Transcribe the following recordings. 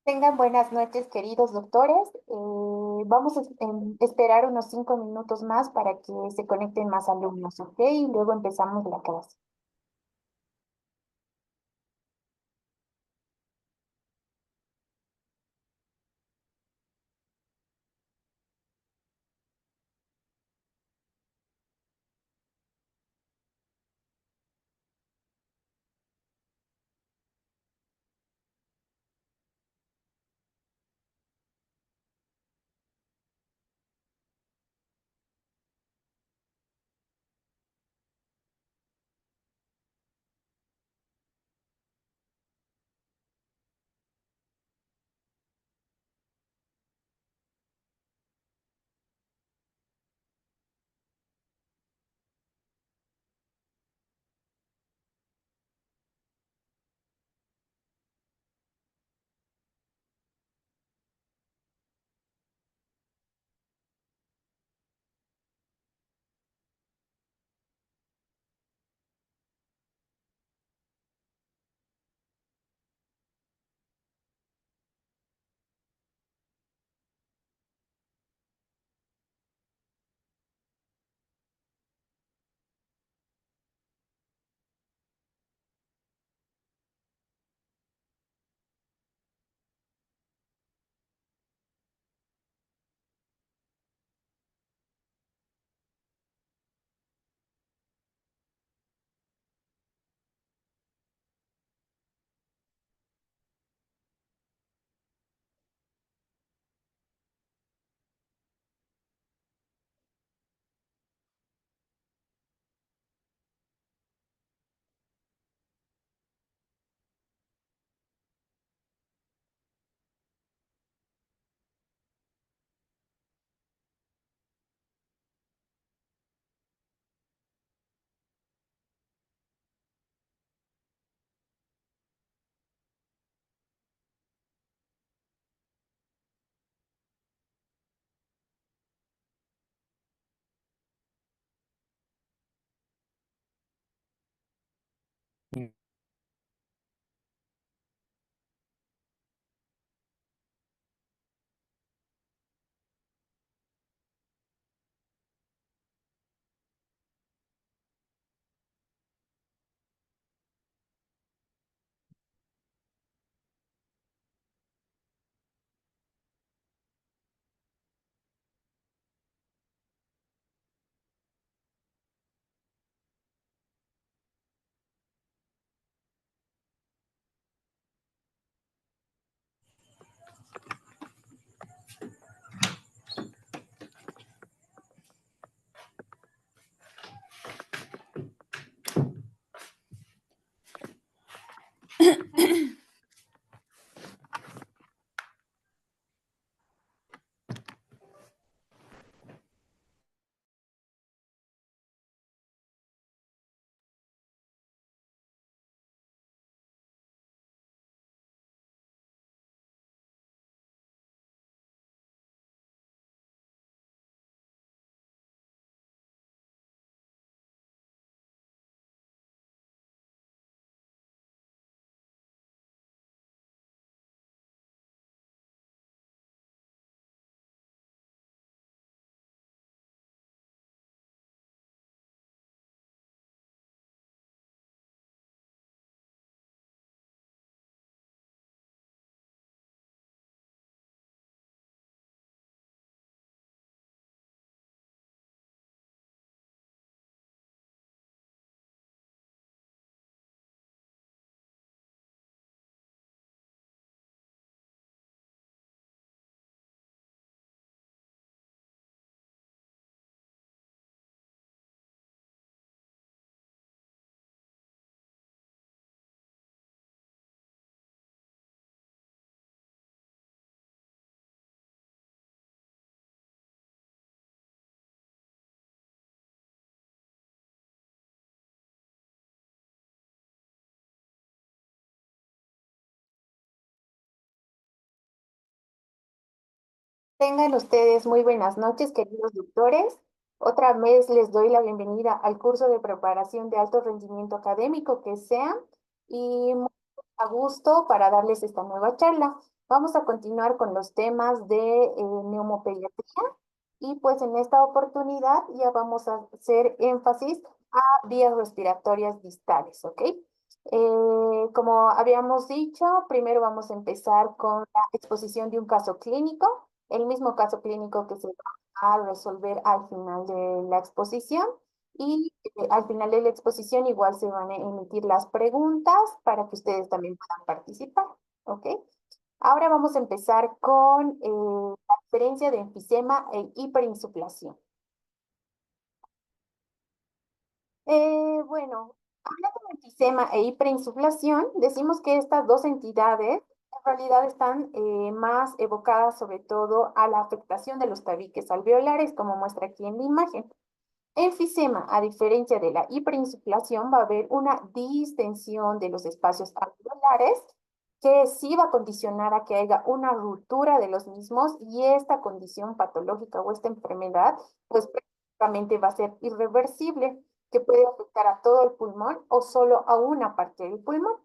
Tengan buenas noches, queridos doctores. Vamos a esperar unos 5 minutos más para que se conecten más alumnos, ¿ok? Y luego empezamos la clase. Tengan ustedes muy buenas noches, queridos doctores. Otra vez les doy la bienvenida al curso de preparación de alto rendimiento académico que sea y muy a gusto para darles esta nueva charla. Vamos a continuar con los temas de neumopediatría y pues en esta oportunidad ya vamos a hacer énfasis a vías respiratorias distales, ¿ok? Como habíamos dicho, primero vamos a empezar con la exposición de un caso clínico, el mismo caso clínico que se va a resolver al final de la exposición. Y al final de la exposición igual se van a emitir las preguntas para que ustedes también puedan participar, ¿ok? Ahora vamos a empezar con la diferencia de enfisema e hiperinsuflación. Bueno, hablando de enfisema e hiperinsuflación, decimos que estas dos entidades en realidad están más evocadas sobre todo a la afectación de los tabiques alveolares, como muestra aquí en la imagen. Enfisema, a diferencia de la hiperinsuflación, va a haber una distensión de los espacios alveolares que sí va a condicionar a que haya una ruptura de los mismos y esta condición patológica o esta enfermedad, pues prácticamente va a ser irreversible, que puede afectar a todo el pulmón o solo a una parte del pulmón.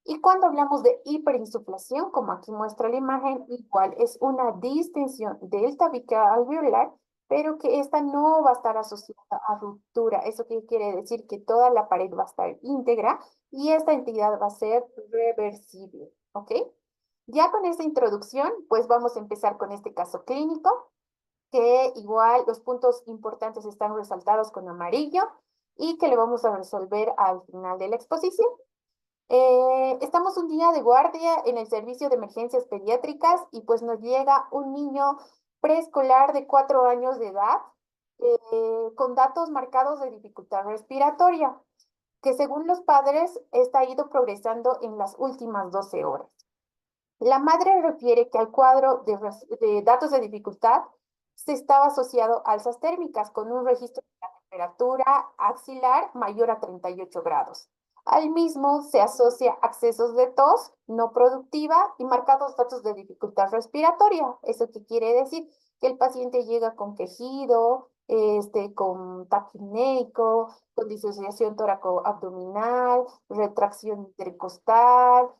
Y cuando hablamos de hiperinsuflación, como aquí muestra la imagen, igual es una distensión del tabique alveolar pero que esta no va a estar asociada a ruptura. ¿Eso qué quiere decir? Que toda la pared va a estar íntegra y esta entidad va a ser reversible, ¿ok? Ya con esta introducción, pues vamos a empezar con este caso clínico, que igual los puntos importantes están resaltados con amarillo y que le vamos a resolver al final de la exposición. Estamos un día de guardia en el servicio de emergencias pediátricas y pues nos llega un niño preescolar de 4 años de edad con datos marcados de dificultad respiratoria, que según los padres está ido progresando en las últimas 12 horas. La madre refiere que al cuadro de datos de dificultad se estaba asociado a alzas térmicas con un registro de la temperatura axilar mayor a 38 grados. Al mismo se asocia accesos de tos no productiva y marcados datos de dificultad respiratoria. ¿Eso qué quiere decir? Que el paciente llega con quejido, con taquipneico, con disociación tóraco-abdominal, retracción intercostal,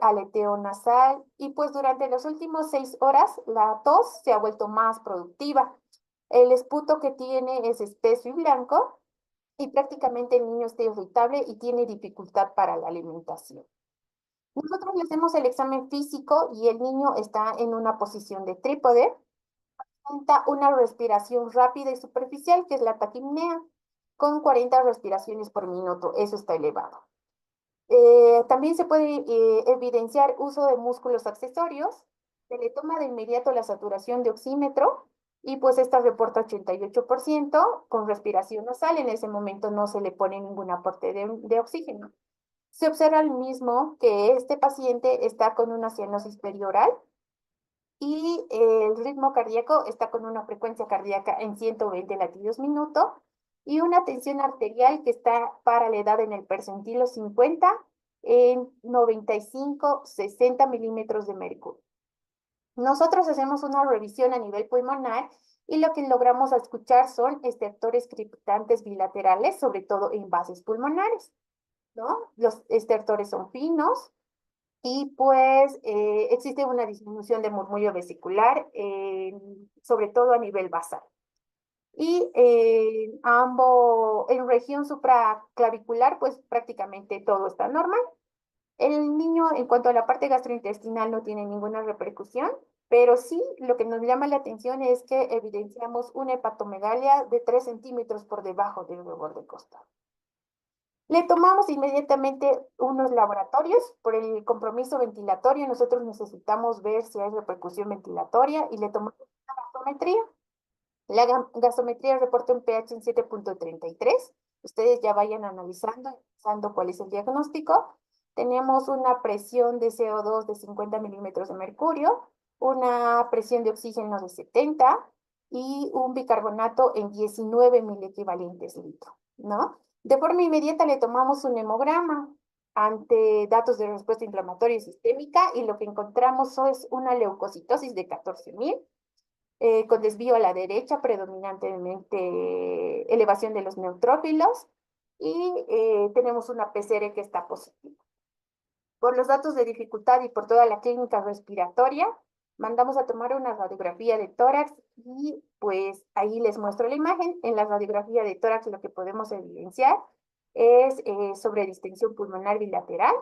aleteo nasal y pues durante las últimas 6 horas la tos se ha vuelto más productiva. El esputo que tiene es espeso y blanco y prácticamente el niño está irritable y tiene dificultad para la alimentación. Nosotros le hacemos el examen físico y el niño está en una posición de trípode, presenta una respiración rápida y superficial, que es la taquipnea, con 40 respiraciones por minuto. Eso está elevado. También se puede evidenciar uso de músculos accesorios. Se le toma de inmediato la saturación de oxímetro y pues esta reporta 88% con respiración nasal. En ese momento no se le pone ningún aporte de oxígeno. Se observa al mismo que este paciente está con una cianosis perioral y el ritmo cardíaco está con una frecuencia cardíaca en 120 latidos minuto y una tensión arterial que está para la edad en el percentilo 50 en 95, 60 milímetros de mercurio. Nosotros hacemos una revisión a nivel pulmonar y lo que logramos escuchar son estertores criptantes bilaterales, sobre todo en bases pulmonares, ¿no? Los estertores son finos, y pues existe una disminución de murmullo vesicular, sobre todo a nivel basal. Y en región supraclavicular, pues prácticamente todo está normal. El niño, en cuanto a la parte gastrointestinal, no tiene ninguna repercusión, pero sí lo que nos llama la atención es que evidenciamos una hepatomegalia de 3 centímetros por debajo del borde costal. Le tomamos inmediatamente unos laboratorios por el compromiso ventilatorio. Nosotros necesitamos ver si hay repercusión ventilatoria y le tomamos una gasometría. La gasometría reporta un pH en 7.33. Ustedes ya vayan analizando cuál es el diagnóstico. Tenemos una presión de CO2 de 50 milímetros de mercurio, una presión de oxígeno de 70 y un bicarbonato en 19 miliequivalentes litro, ¿no? De forma inmediata le tomamos un hemograma ante datos de respuesta inflamatoria y sistémica y lo que encontramos es una leucocitosis de 14.000 con desvío a la derecha, predominantemente elevación de los neutrófilos y tenemos una PCR que está positiva. Por los datos de dificultad y por toda la clínica respiratoria, mandamos a tomar una radiografía de tórax y pues ahí les muestro la imagen. En la radiografía de tórax lo que podemos evidenciar es sobre distensión pulmonar bilateral,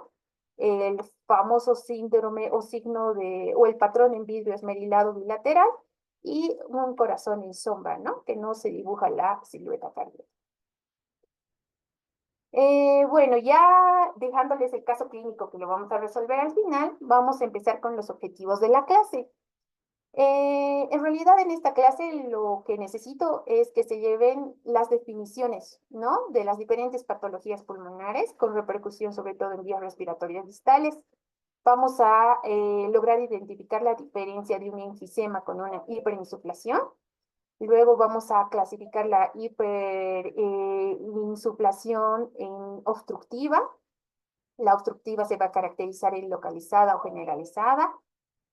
el famoso síndrome o signo o el patrón en vidrio esmerilado bilateral y un corazón en sombra, ¿no? Que no se dibuja la silueta cardíaca. Bueno, ya dejándoles el caso clínico que lo vamos a resolver al final, vamos a empezar con los objetivos de la clase. En realidad en esta clase lo que necesito es que se lleven las definiciones, ¿no? De las diferentes patologías pulmonares con repercusión sobre todo en vías respiratorias distales. Vamos a lograr identificar la diferencia de un enfisema con una hiperinsuflación. Luego vamos a clasificar la hiperinsuflación en obstructiva. La obstructiva se va a caracterizar en localizada o generalizada.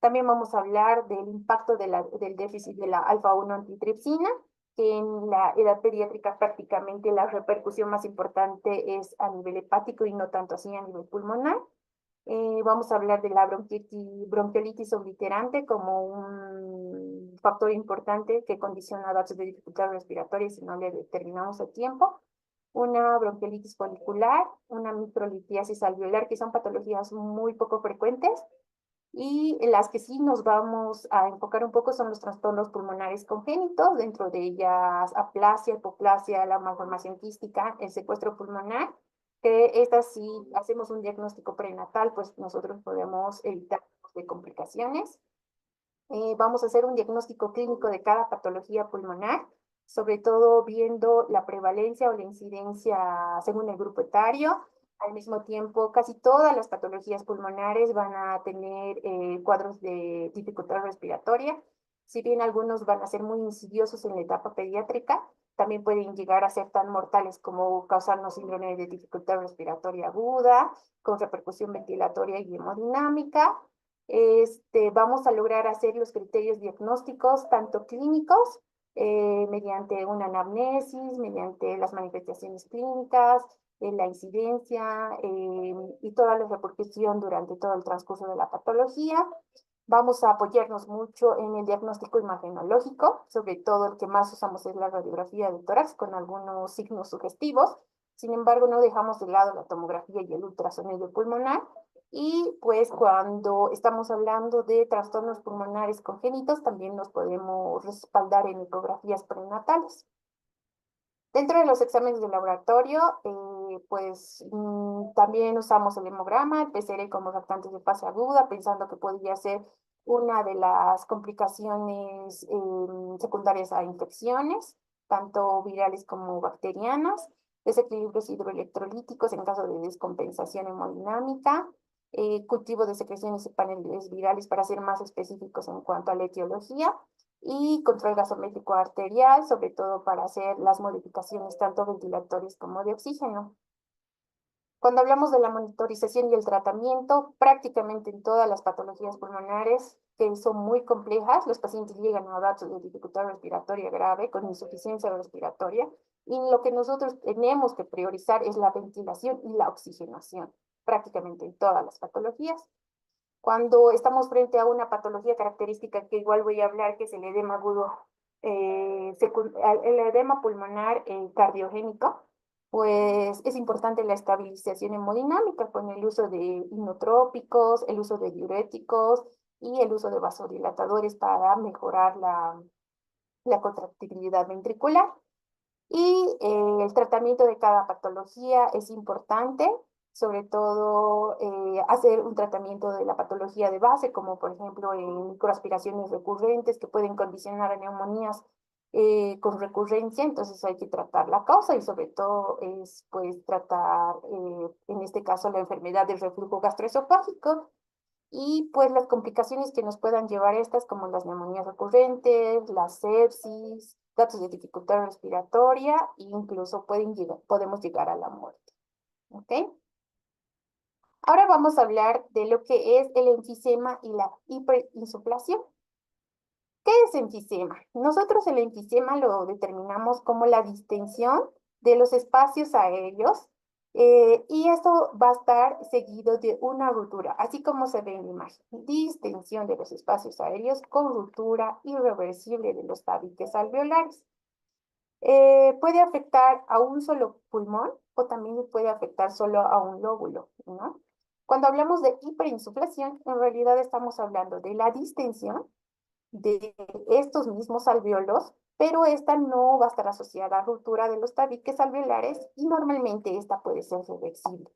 También vamos a hablar del impacto del déficit de la alfa-1 antitripsina, que en la edad pediátrica prácticamente la repercusión más importante es a nivel hepático y no tanto así a nivel pulmonar. Vamos a hablar de la bronquiolitis obliterante como un factor importante que condiciona datos de dificultad respiratoria si no le determinamos a tiempo. Una bronquiolitis folicular, una microlitiasis alveolar, que son patologías muy poco frecuentes. Y las que sí nos vamos a enfocar un poco son los trastornos pulmonares congénitos, dentro de ellas aplasia, hipoplasia, la malformación quística, el secuestro pulmonar, que estas si hacemos un diagnóstico prenatal, pues nosotros podemos evitar de complicaciones. Vamos a hacer un diagnóstico clínico de cada patología pulmonar, sobre todo viendo la prevalencia o la incidencia según el grupo etario. Al mismo tiempo, casi todas las patologías pulmonares van a tener cuadros de dificultad respiratoria. Si bien algunos van a ser muy insidiosos en la etapa pediátrica, también pueden llegar a ser tan mortales como causarnos síndrome de dificultad respiratoria aguda, con repercusión ventilatoria y hemodinámica. Vamos a lograr hacer los criterios diagnósticos, tanto clínicos, mediante una anamnesis, mediante las manifestaciones clínicas, la incidencia y toda la repercusión durante todo el transcurso de la patología. Vamos a apoyarnos mucho en el diagnóstico imagenológico, sobre todo el que más usamos es la radiografía de tórax con algunos signos sugestivos. Sin embargo, no dejamos de lado la tomografía y el ultrasonido pulmonar. Y pues cuando estamos hablando de trastornos pulmonares congénitos, también nos podemos respaldar en ecografías prenatales. Dentro de los exámenes de laboratorio, pues también usamos el hemograma, el PCR como reactantes de fase aguda, pensando que podría ser una de las complicaciones secundarias a infecciones, tanto virales como bacterianas, desequilibrios hidroelectrolíticos en caso de descompensación hemodinámica, cultivo de secreciones y paneles virales para ser más específicos en cuanto a la etiología, y control gasométrico arterial, sobre todo para hacer las modificaciones tanto ventilatorias como de oxígeno. Cuando hablamos de la monitorización y el tratamiento, prácticamente en todas las patologías pulmonares que son muy complejas, los pacientes llegan a datos de dificultad respiratoria grave con insuficiencia respiratoria y lo que nosotros tenemos que priorizar es la ventilación y la oxigenación, prácticamente en todas las patologías. Cuando estamos frente a una patología característica que igual voy a hablar, que es el edema agudo, el edema pulmonar cardiogénico, pues es importante la estabilización hemodinámica con el uso de inotrópicos, el uso de diuréticos y el uso de vasodilatadores para mejorar la contractibilidad ventricular. Y el tratamiento de cada patología es importante, sobre todo hacer un tratamiento de la patología de base, como por ejemplo en microaspiraciones recurrentes que pueden condicionar a neumonías con recurrencia, entonces hay que tratar la causa y sobre todo es pues tratar en este caso la enfermedad del reflujo gastroesofágico y pues las complicaciones que nos puedan llevar estas, como las neumonías recurrentes, la sepsis, datos de dificultad respiratoria e incluso podemos llegar a la muerte. ¿Ok? Ahora vamos a hablar de lo que es el enfisema y la hiperinsuflación. ¿Qué es enfisema? Nosotros el enfisema lo determinamos como la distensión de los espacios aéreos Y esto va a estar seguido de una ruptura, así como se ve en la imagen. Distensión de los espacios aéreos con ruptura irreversible de los tabiques alveolares. Puede afectar a un solo pulmón o también puede afectar solo a un lóbulo, ¿no? Cuando hablamos de hiperinsuflación, en realidad estamos hablando de la distensión de estos mismos alvéolos, pero esta no va a estar asociada a ruptura de los tabiques alveolares y normalmente esta puede ser reversible.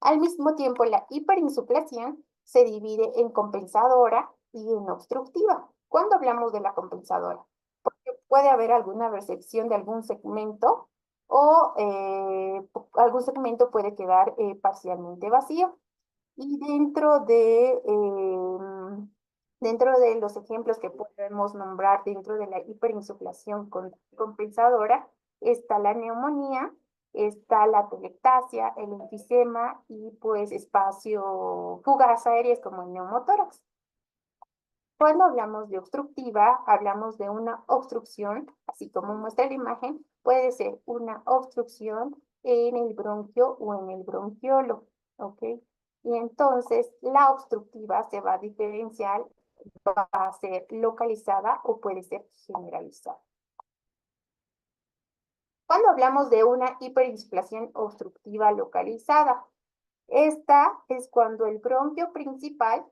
Al mismo tiempo, la hiperinsuflación se divide en compensadora y en obstructiva. ¿Cuándo hablamos de la compensadora? Porque puede haber alguna recepción de algún segmento o algún segmento puede quedar parcialmente vacío. Y dentro de los ejemplos que podemos nombrar dentro de la hiperinsuflación compensadora, está la neumonía, está la atelectasia, el enfisema y pues espacio fugas aéreas como el neumotórax. Cuando hablamos de obstructiva, hablamos de una obstrucción, así como muestra la imagen, puede ser una obstrucción en el bronquio o en el bronquiolo, ¿ok? Y entonces la obstructiva se va a diferenciar, va a ser localizada o puede ser generalizada. Cuando hablamos de una hiperinsuflación obstructiva localizada, esta es cuando el bronquio principal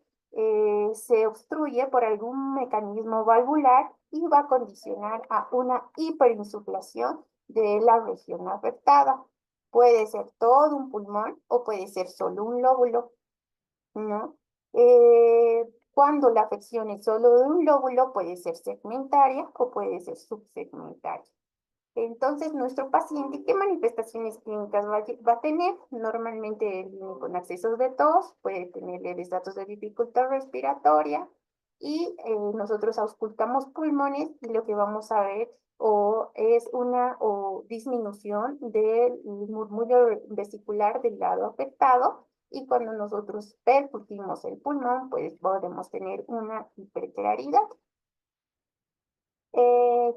se obstruye por algún mecanismo valvular y va a condicionar a una hiperinsuflación de la región afectada. Puede ser todo un pulmón o puede ser solo un lóbulo, ¿no? Cuando la afección es solo de un lóbulo, puede ser segmentaria o puede ser subsegmentaria. Entonces, nuestro paciente, ¿qué manifestaciones clínicas va a tener? Normalmente él viene con accesos de tos, puede tener leves datos de dificultad respiratoria y nosotros auscultamos pulmones y lo que vamos a ver es una disminución del murmullo vesicular del lado afectado y cuando nosotros percutimos el pulmón, pues podemos tener una hiperclaridad.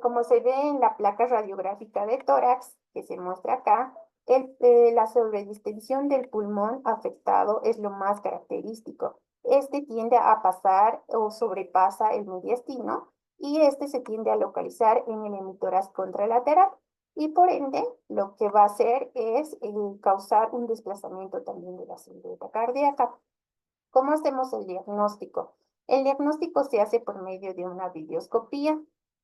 Como se ve en la placa radiográfica de tórax, que se muestra acá, la sobredistensión del pulmón afectado es lo más característico. Este tiende a pasar o sobrepasa el mediastino y este se tiende a localizar en el hemitórax contralateral y por ende lo que va a hacer es causar un desplazamiento también de la silueta cardíaca. ¿Cómo hacemos el diagnóstico? El diagnóstico se hace por medio de una videoscopía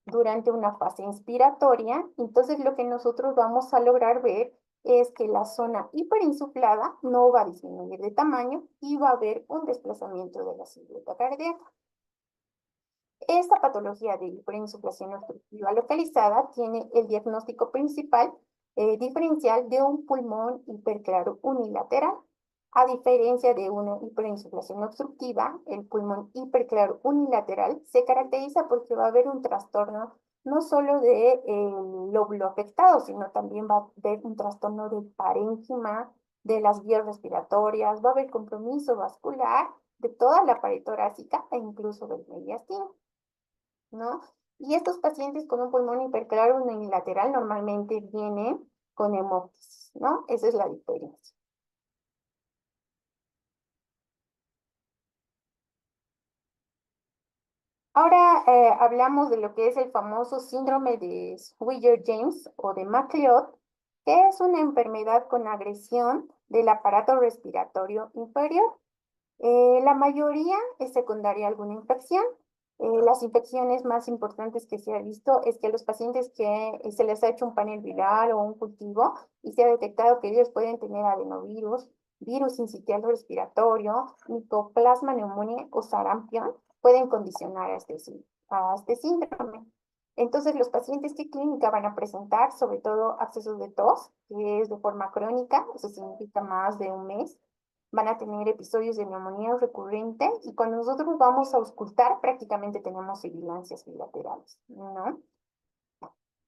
durante una fase inspiratoria. Entonces, lo que nosotros vamos a lograr ver es que la zona hiperinsuflada no va a disminuir de tamaño y va a haber un desplazamiento de la silueta cardíaca. Esta patología de hiperinsuflación obstructiva localizada tiene el diagnóstico principal diferencial de un pulmón hiperclaro unilateral. A diferencia de una hiperinsuflación obstructiva, el pulmón hiperclaro unilateral se caracteriza porque va a haber un trastorno no solo del lóbulo afectado, sino también va a haber un trastorno del parénquima, de las vías respiratorias, va a haber compromiso vascular de toda la pared torácica e incluso del mediastino, ¿no? Y estos pacientes con un pulmón hiperclaro unilateral normalmente vienen con hemoptisis, ¿no? Esa es la diferencia. Ahora hablamos de lo que es el famoso síndrome de Swyer-James o de MacLeod, que es una enfermedad con agresión del aparato respiratorio inferior. La mayoría es secundaria a alguna infección. Las infecciones más importantes que se ha visto es que los pacientes que se les ha hecho un panel viral o un cultivo y se ha detectado que ellos pueden tener adenovirus, virus sincitial respiratorio, micoplasma pneumoniae o sarampión, pueden condicionar a este síndrome. Entonces, los pacientes que clínica van a presentar, sobre todo accesos de tos, que es de forma crónica, eso significa más de un mes, van a tener episodios de neumonía recurrente y cuando nosotros vamos a auscultar prácticamente tenemos sibilancias bilaterales, ¿no?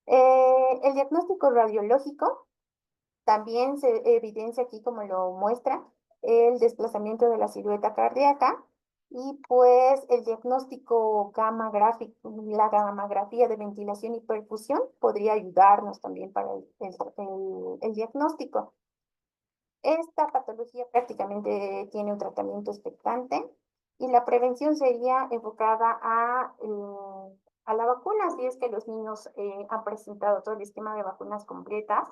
El diagnóstico radiológico también se evidencia aquí como lo muestra el desplazamiento de la silueta cardíaca y pues el diagnóstico gamma gráfico, la gammagrafía de ventilación y perfusión podría ayudarnos también para el diagnóstico. Esta patología prácticamente tiene un tratamiento expectante y la prevención sería enfocada a la vacuna, si es que los niños han presentado todo el esquema de vacunas completas,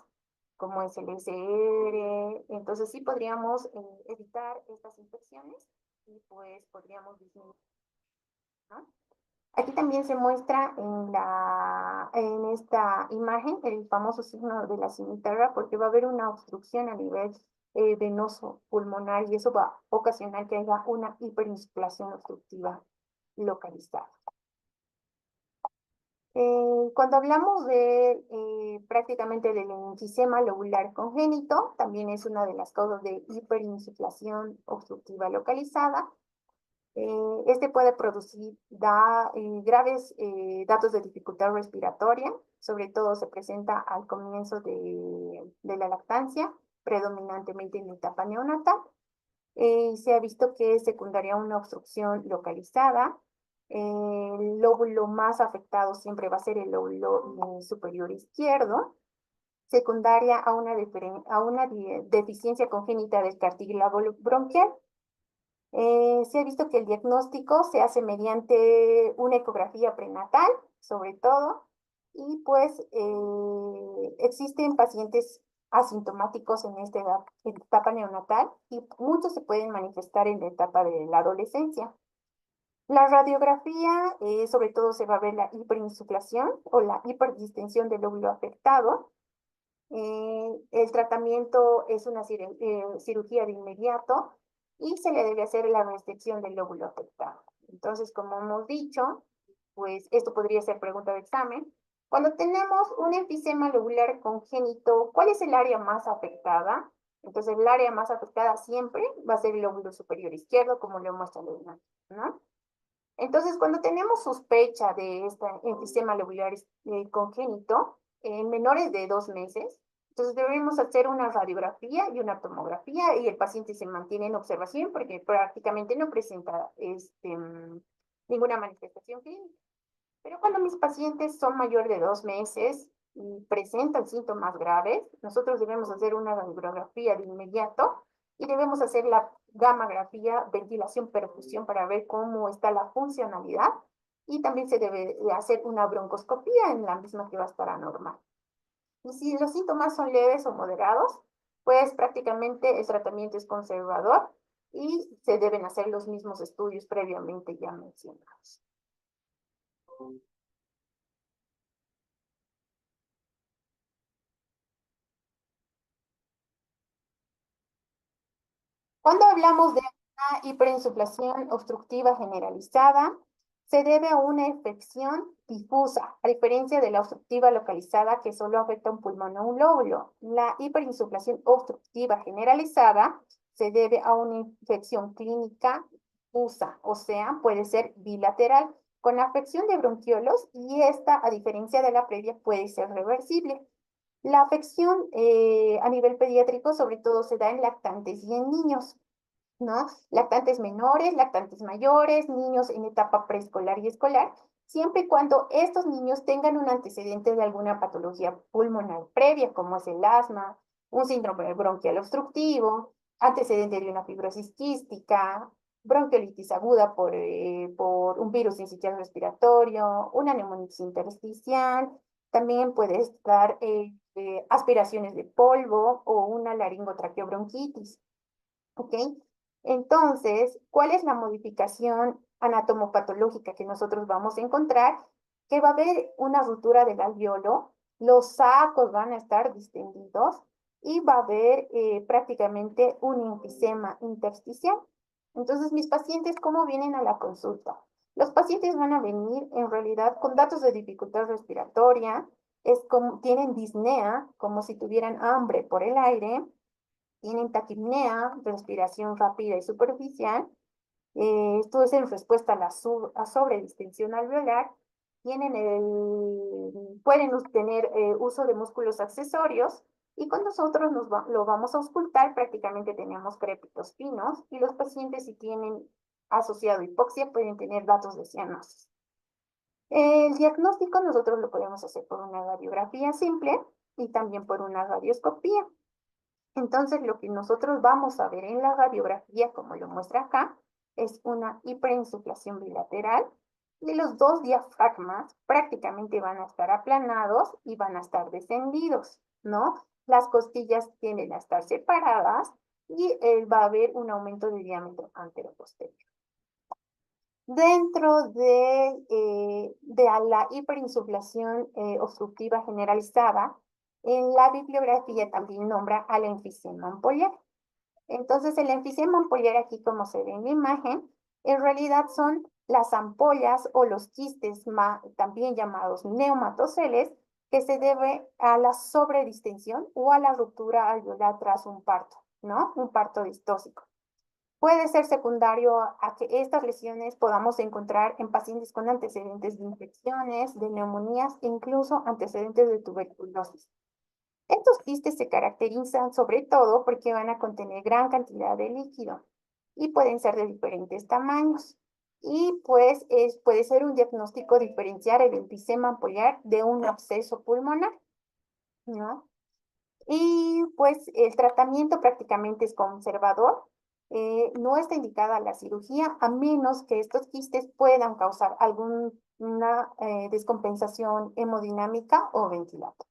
como es el SR, entonces sí podríamos evitar estas infecciones y pues podríamos disminuir, ¿no? Aquí también se muestra en esta imagen el famoso signo de la cimitarra porque va a haber una obstrucción a nivel venoso pulmonar y eso va a ocasionar que haya una hiperinsuflación obstructiva localizada. Cuando hablamos de prácticamente del enfisema lobular congénito, también es una de las causas de hiperinsuflación obstructiva localizada. Este puede producir graves datos de dificultad respiratoria, sobre todo se presenta al comienzo de la lactancia, predominantemente en la etapa neonatal. Se ha visto que es secundaria a una obstrucción localizada. El lóbulo más afectado siempre va a ser el lóbulo superior izquierdo, secundaria a una deficiencia congénita del cartílago bronquial. Se ha visto que el diagnóstico se hace mediante una ecografía prenatal, sobre todo, y pues existen pacientes asintomáticos en esta etapa neonatal y muchos se pueden manifestar en la etapa de la adolescencia. La radiografía, sobre todo se va a ver la hiperinsuflación o la hiperdistensión del lóbulo afectado. El tratamiento es una cirugía de inmediato y se le debe hacer la restricción del lóbulo afectado. Entonces, como hemos dicho, pues esto podría ser pregunta de examen. Cuando tenemos un enfisema lobular congénito, ¿cuál es el área más afectada? Entonces, el área más afectada siempre va a ser el lóbulo superior izquierdo, como lo muestra la imagen, ¿no? Entonces, cuando tenemos sospecha de este enfisema lobular congénito en menores de 2 meses, entonces debemos hacer una radiografía y una tomografía y el paciente se mantiene en observación porque prácticamente no presenta ninguna manifestación clínica. Pero cuando mis pacientes son mayores de 2 meses y presentan síntomas graves, nosotros debemos hacer una radiografía de inmediato y debemos hacer la gammagrafía, ventilación, perfusión para ver cómo está la funcionalidad y también se debe hacer una broncoscopía en la misma que va a estar anormal. Y si los síntomas son leves o moderados, pues prácticamente el tratamiento es conservador y se deben hacer los mismos estudios previamente ya mencionados. Cuando hablamos de una hiperinsuflación obstructiva generalizada, se debe a una infección difusa, a diferencia de la obstructiva localizada que solo afecta un pulmón o un lóbulo. La hiperinsuflación obstructiva generalizada se debe a una infección clínica difusa, o sea, puede ser bilateral, con afección de bronquiolos y esta, a diferencia de la previa, puede ser reversible. La afección a nivel pediátrico sobre todo se da en lactantes y en niños, ¿no? Lactantes menores, lactantes mayores, niños en etapa preescolar y escolar, siempre y cuando estos niños tengan un antecedente de alguna patología pulmonar previa, como es el asma, un síndrome bronquial obstructivo, antecedente de una fibrosis quística, bronquiolitis aguda por un virus sincitial respiratorio, una neumonitis intersticial, también puede estar aspiraciones de polvo o una laringotraqueobronquitis. ¿Ok? Entonces, ¿cuál es la modificación anatomopatológica que nosotros vamos a encontrar? Que va a haber una ruptura del alveolo, los sacos van a estar distendidos y va a haber prácticamente un enfisema intersticial. Entonces, mis pacientes, ¿cómo vienen a la consulta? Los pacientes van a venir en realidad con datos de dificultad respiratoria, tienen disnea, como si tuvieran hambre por el aire, tienen taquipnea, respiración rápida y superficial. Esto es en respuesta a la sobredistensión alveolar. Pueden tener uso de músculos accesorios y cuando nosotros lo vamos a auscultar prácticamente tenemos crépitos finos y los pacientes si tienen asociado hipoxia pueden tener datos de cianosis. El diagnóstico nosotros lo podemos hacer por una radiografía simple y también por una radioscopía. Entonces, lo que nosotros vamos a ver en la radiografía, como lo muestra acá, es una hiperinsuflación bilateral y los dos diafragmas prácticamente van a estar aplanados y van a estar descendidos, ¿no? Las costillas tienden a estar separadas y va a haber un aumento de diámetro anteroposterior. Dentro de la hiperinsuflación obstructiva generalizada, en la bibliografía también nombra al enfisema ampollar. Entonces, el enfisema ampollar aquí, como se ve en la imagen, en realidad son las ampollas o los quistes, también llamados neumatoceles, que se debe a la sobredistensión o a la ruptura alveolar tras un parto, ¿no? Un parto distóxico. Puede ser secundario a que estas lesiones podamos encontrar en pacientes con antecedentes de infecciones, de neumonías e incluso antecedentes de tuberculosis. Estos quistes se caracterizan sobre todo porque van a contener gran cantidad de líquido y pueden ser de diferentes tamaños. Y pues puede ser un diagnóstico diferenciar el enfisema ampollar de un absceso pulmonar, ¿no? Y pues el tratamiento prácticamente es conservador. No está indicada la cirugía a menos que estos quistes puedan causar alguna descompensación hemodinámica o ventilatoria.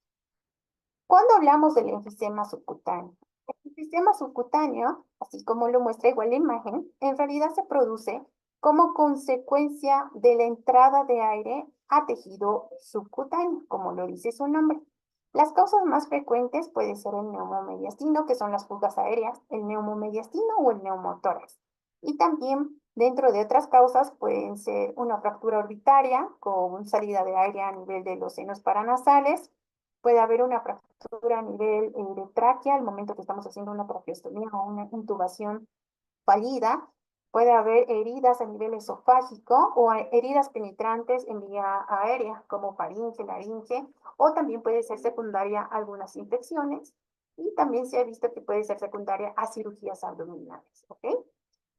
Cuando hablamos del enfisema subcutáneo, el enfisema subcutáneo, así como lo muestra igual la imagen, en realidad se produce como consecuencia de la entrada de aire a tejido subcutáneo, como lo dice su nombre. Las causas más frecuentes pueden ser el neumomediastino, que son las fugas aéreas, el neumomediastino o el neumotórax. Y también dentro de otras causas pueden ser una fractura orbitaria con salida de aire a nivel de los senos paranasales, puede haber una fractura a nivel de tráquea al momento que estamos haciendo una traqueostomía o una intubación fallida. Puede haber heridas a nivel esofágico o heridas penetrantes en vía aérea, como faringe, laringe, o también puede ser secundaria a algunas infecciones. Y también se ha visto que puede ser secundaria a cirugías abdominales, ¿ok?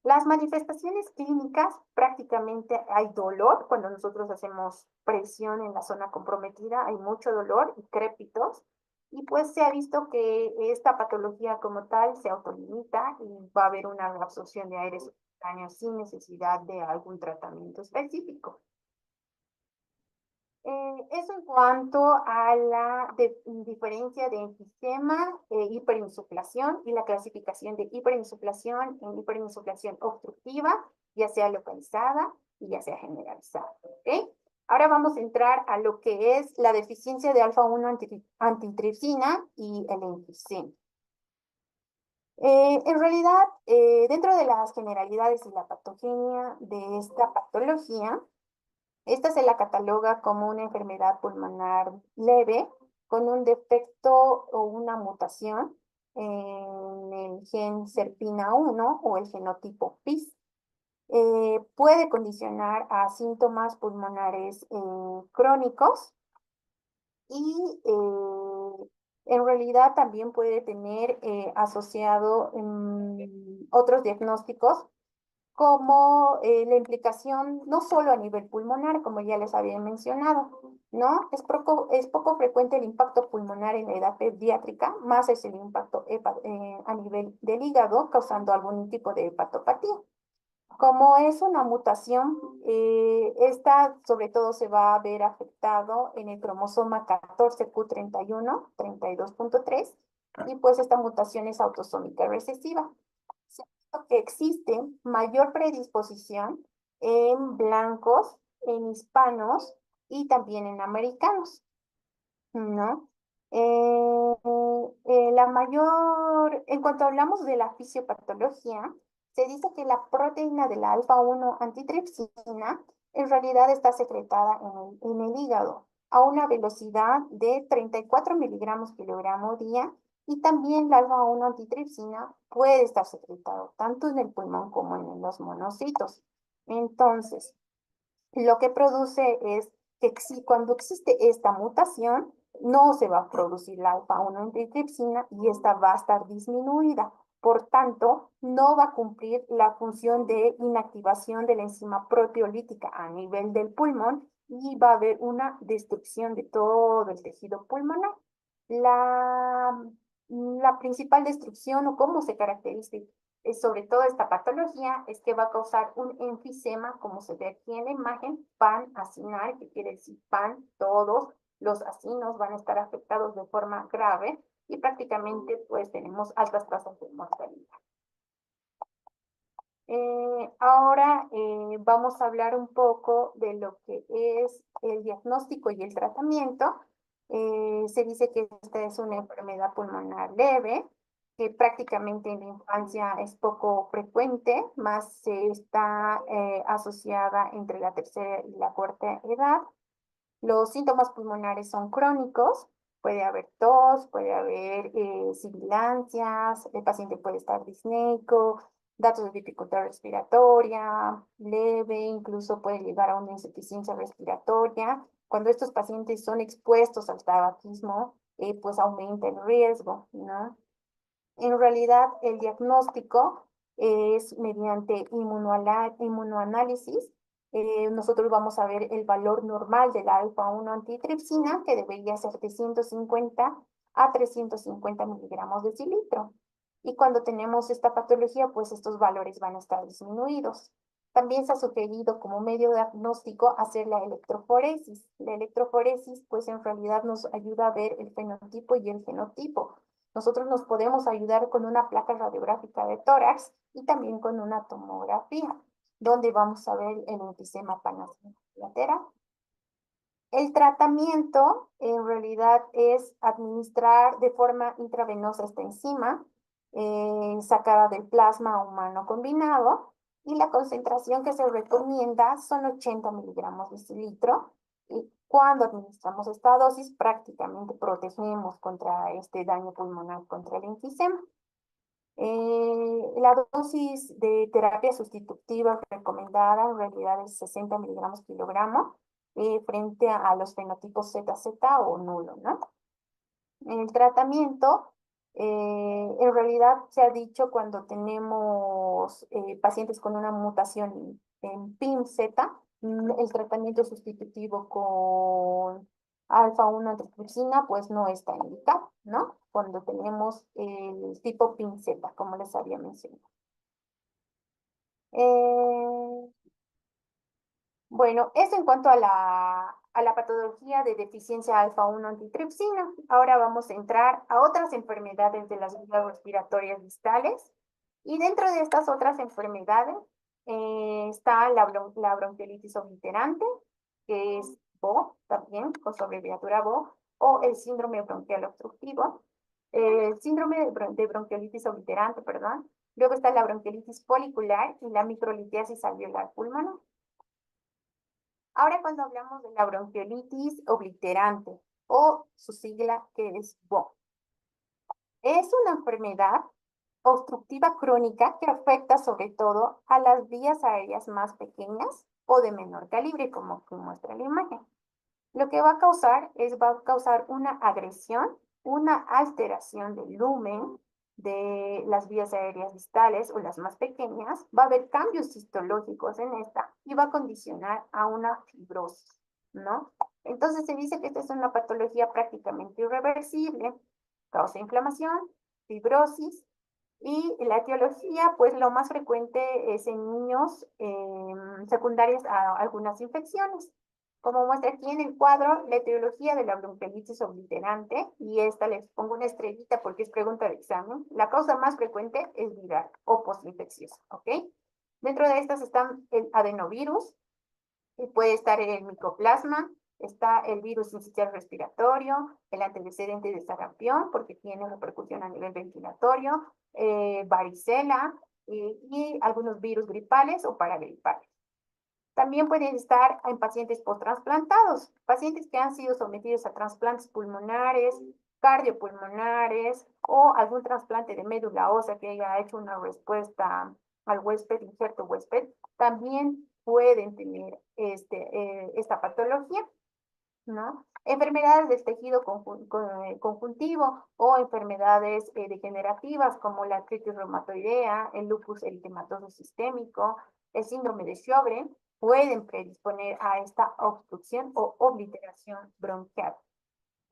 Las manifestaciones clínicas, prácticamente hay dolor cuando nosotros hacemos presión en la zona comprometida, hay mucho dolor y crépitos, y pues se ha visto que esta patología como tal se autolimita y va a haber una absorción de aire subcutáneo sin necesidad de algún tratamiento específico. Eso en cuanto a la diferencia de enfisema e hiperinsuflación y la clasificación de hiperinsuflación en hiperinsuflación obstructiva, ya sea localizada y ya sea generalizada. ¿Ok? Ahora vamos a entrar a lo que es la deficiencia de alfa-1 antitripsina y el enfisema. En realidad, dentro de las generalidades y la patogenia de esta patología, esta se la cataloga como una enfermedad pulmonar leve con un defecto o una mutación en el gen SERPINA1 o el genotipo PIS. Puede condicionar a síntomas pulmonares crónicos y en realidad también puede tener asociado otros diagnósticos como la implicación no solo a nivel pulmonar, como ya les había mencionado, ¿no? Es poco frecuente el impacto pulmonar en la edad pediátrica, más es el impacto a nivel del hígado, causando algún tipo de hepatopatía. Como es una mutación, esta sobre todo se va a ver afectado en el cromosoma 14q31, 32.3, y pues esta mutación es autosómica recesiva. Se ha visto que existe mayor predisposición en blancos, en hispanos y también en americanos, ¿no? En cuanto hablamos de la fisiopatología, se dice que la proteína de la alfa-1 antitripsina en realidad está secretada en el hígado a una velocidad de 34 miligramos kilogramo día, y también la alfa-1 antitripsina puede estar secretado tanto en el pulmón como en los monocitos. Entonces, lo que produce es que cuando existe esta mutación, no se va a producir la alfa-1 antitripsina y esta va a estar disminuida. Por tanto, no va a cumplir la función de inactivación de la enzima proteolítica a nivel del pulmón y va a haber una destrucción de todo el tejido pulmonar. La la principal destrucción o cómo se caracteriza sobre todo esta patología es que va a causar un enfisema, como se ve aquí en la imagen, pan-acinar, que quiere decir pan, todos los acinos van a estar afectados de forma grave y prácticamente pues tenemos altas tasas de mortalidad. Ahora vamos a hablar un poco de lo que es el diagnóstico y el tratamiento. Se dice que esta es una enfermedad pulmonar leve, que prácticamente en la infancia es poco frecuente, más está asociada entre la tercera y la cuarta edad. Los síntomas pulmonares son crónicos, puede haber tos, puede haber sibilancias, el paciente puede estar disneico, datos de dificultad respiratoria, leve, incluso puede llegar a una insuficiencia respiratoria. Cuando estos pacientes son expuestos al tabaquismo, pues aumenta el riesgo, ¿no? En realidad, el diagnóstico es mediante inmunoanálisis. Nosotros vamos a ver el valor normal de la alfa-1 antitripsina, que debería ser de 150 a 350 miligramos de cilitro. Y cuando tenemos esta patología, pues estos valores van a estar disminuidos. También se ha sugerido como medio diagnóstico hacer la electroforesis. La electroforesis, pues en realidad nos ayuda a ver el fenotipo y el genotipo. Nosotros nos podemos ayudar con una placa radiográfica de tórax y también con una tomografía, donde vamos a ver el enfisema panosinoplateral. El tratamiento en realidad es administrar de forma intravenosa esta enzima, sacada del plasma humano combinado, y la concentración que se recomienda son 80 miligramos de cilitro. Y cuando administramos esta dosis, prácticamente protegemos contra este daño pulmonar, contra el enfisema. La dosis de terapia sustitutiva recomendada en realidad es 60 miligramos kilogramo frente a los fenotipos ZZ o nulo, ¿no? El tratamiento, en realidad se ha dicho cuando tenemos pacientes con una mutación en PIM-Z, el tratamiento sustitutivo con alfa-1 antitripsina, pues no está indicado, ¿no? Cuando tenemos el tipo PIM-Z, como les había mencionado. Bueno, eso en cuanto a la patología de deficiencia alfa-1 antitripsina. Ahora vamos a entrar a otras enfermedades de las vías respiratorias distales. Y dentro de estas otras enfermedades está la bronquiolitis obliterante, que es BO, también con su abreviatura BO, o el síndrome bronquial obstructivo. El síndrome de bronquiolitis obliterante, perdón. Luego está la bronquiolitis folicular y la microlitiasis alveolar pulmonar. Ahora cuando hablamos de la bronquiolitis obliterante o su sigla que es BO, es una enfermedad obstructiva crónica que afecta sobre todo a las vías aéreas más pequeñas o de menor calibre, como muestra la imagen. Lo que va a causar una agresión, una alteración del lumen de las vías aéreas distales o las más pequeñas, va a haber cambios histológicos en esta y va a condicionar a una fibrosis, ¿no? Entonces se dice que esta es una patología prácticamente irreversible, causa inflamación, fibrosis y la etiología, pues lo más frecuente es en niños secundarios a algunas infecciones. Como muestra aquí en el cuadro, la etiología de la bronquiolitis obliterante, y esta les pongo una estrellita porque es pregunta de examen, la causa más frecuente es viral o postinfecciosa, ¿ok? Dentro de estas están el adenovirus, y puede estar el micoplasma, está el virus sincicial respiratorio, el antecedente de sarampión, porque tiene repercusión a nivel ventilatorio, varicela y algunos virus gripales o paragripales. También pueden estar en pacientes posttransplantados, pacientes que han sido sometidos a trasplantes pulmonares, cardiopulmonares o algún trasplante de médula ósea que haya hecho una respuesta al huésped, injerto huésped, también pueden tener esta patología, ¿no? Enfermedades del tejido conjuntivo o enfermedades degenerativas como la artritis reumatoidea, el lupus eritematoso sistémico, el síndrome de Sjögren, pueden predisponer a esta obstrucción o obliteración bronquial.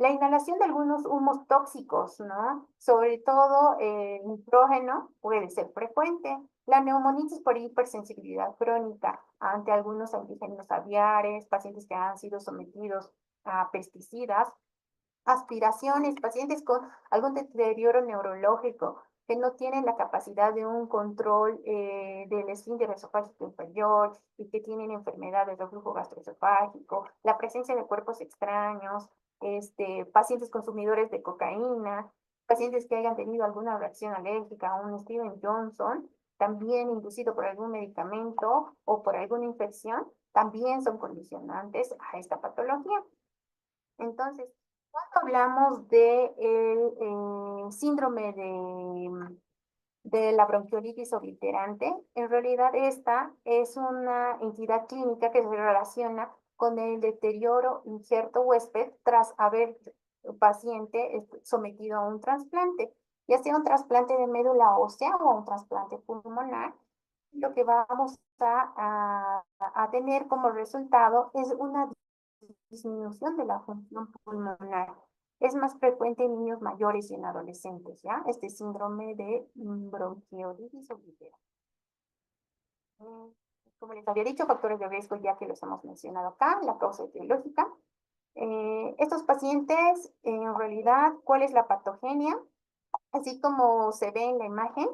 La inhalación de algunos humos tóxicos, ¿no? Sobre todo el nitrógeno puede ser frecuente. La neumonitis por hipersensibilidad crónica ante algunos antígenos aviares, pacientes que han sido sometidos a pesticidas, aspiraciones, pacientes con algún deterioro neurológico que no tienen la capacidad de un control del esfínter esofágico inferior y que tienen enfermedades de reflujo gastroesofágico, la presencia de cuerpos extraños, pacientes consumidores de cocaína, pacientes que hayan tenido alguna reacción alérgica a un Steven Johnson, también inducido por algún medicamento o por alguna infección, también son condicionantes a esta patología. Entonces, cuando hablamos de síndrome de la bronquiolitis obliterante, en realidad esta es una entidad clínica que se relaciona con el deterioro injerto huésped tras haber paciente sometido a un trasplante, ya sea un trasplante de médula ósea o un trasplante pulmonar. Lo que vamos a tener como resultado es una disminución de la función pulmonar. Es más frecuente en niños mayores y en adolescentes, ¿ya? Este síndrome de bronquiolitis obliterante. Como les había dicho, factores de riesgo ya que los hemos mencionado acá, la causa etiológica. Estos pacientes, en realidad, ¿cuál es la patogenia? Así como se ve en la imagen,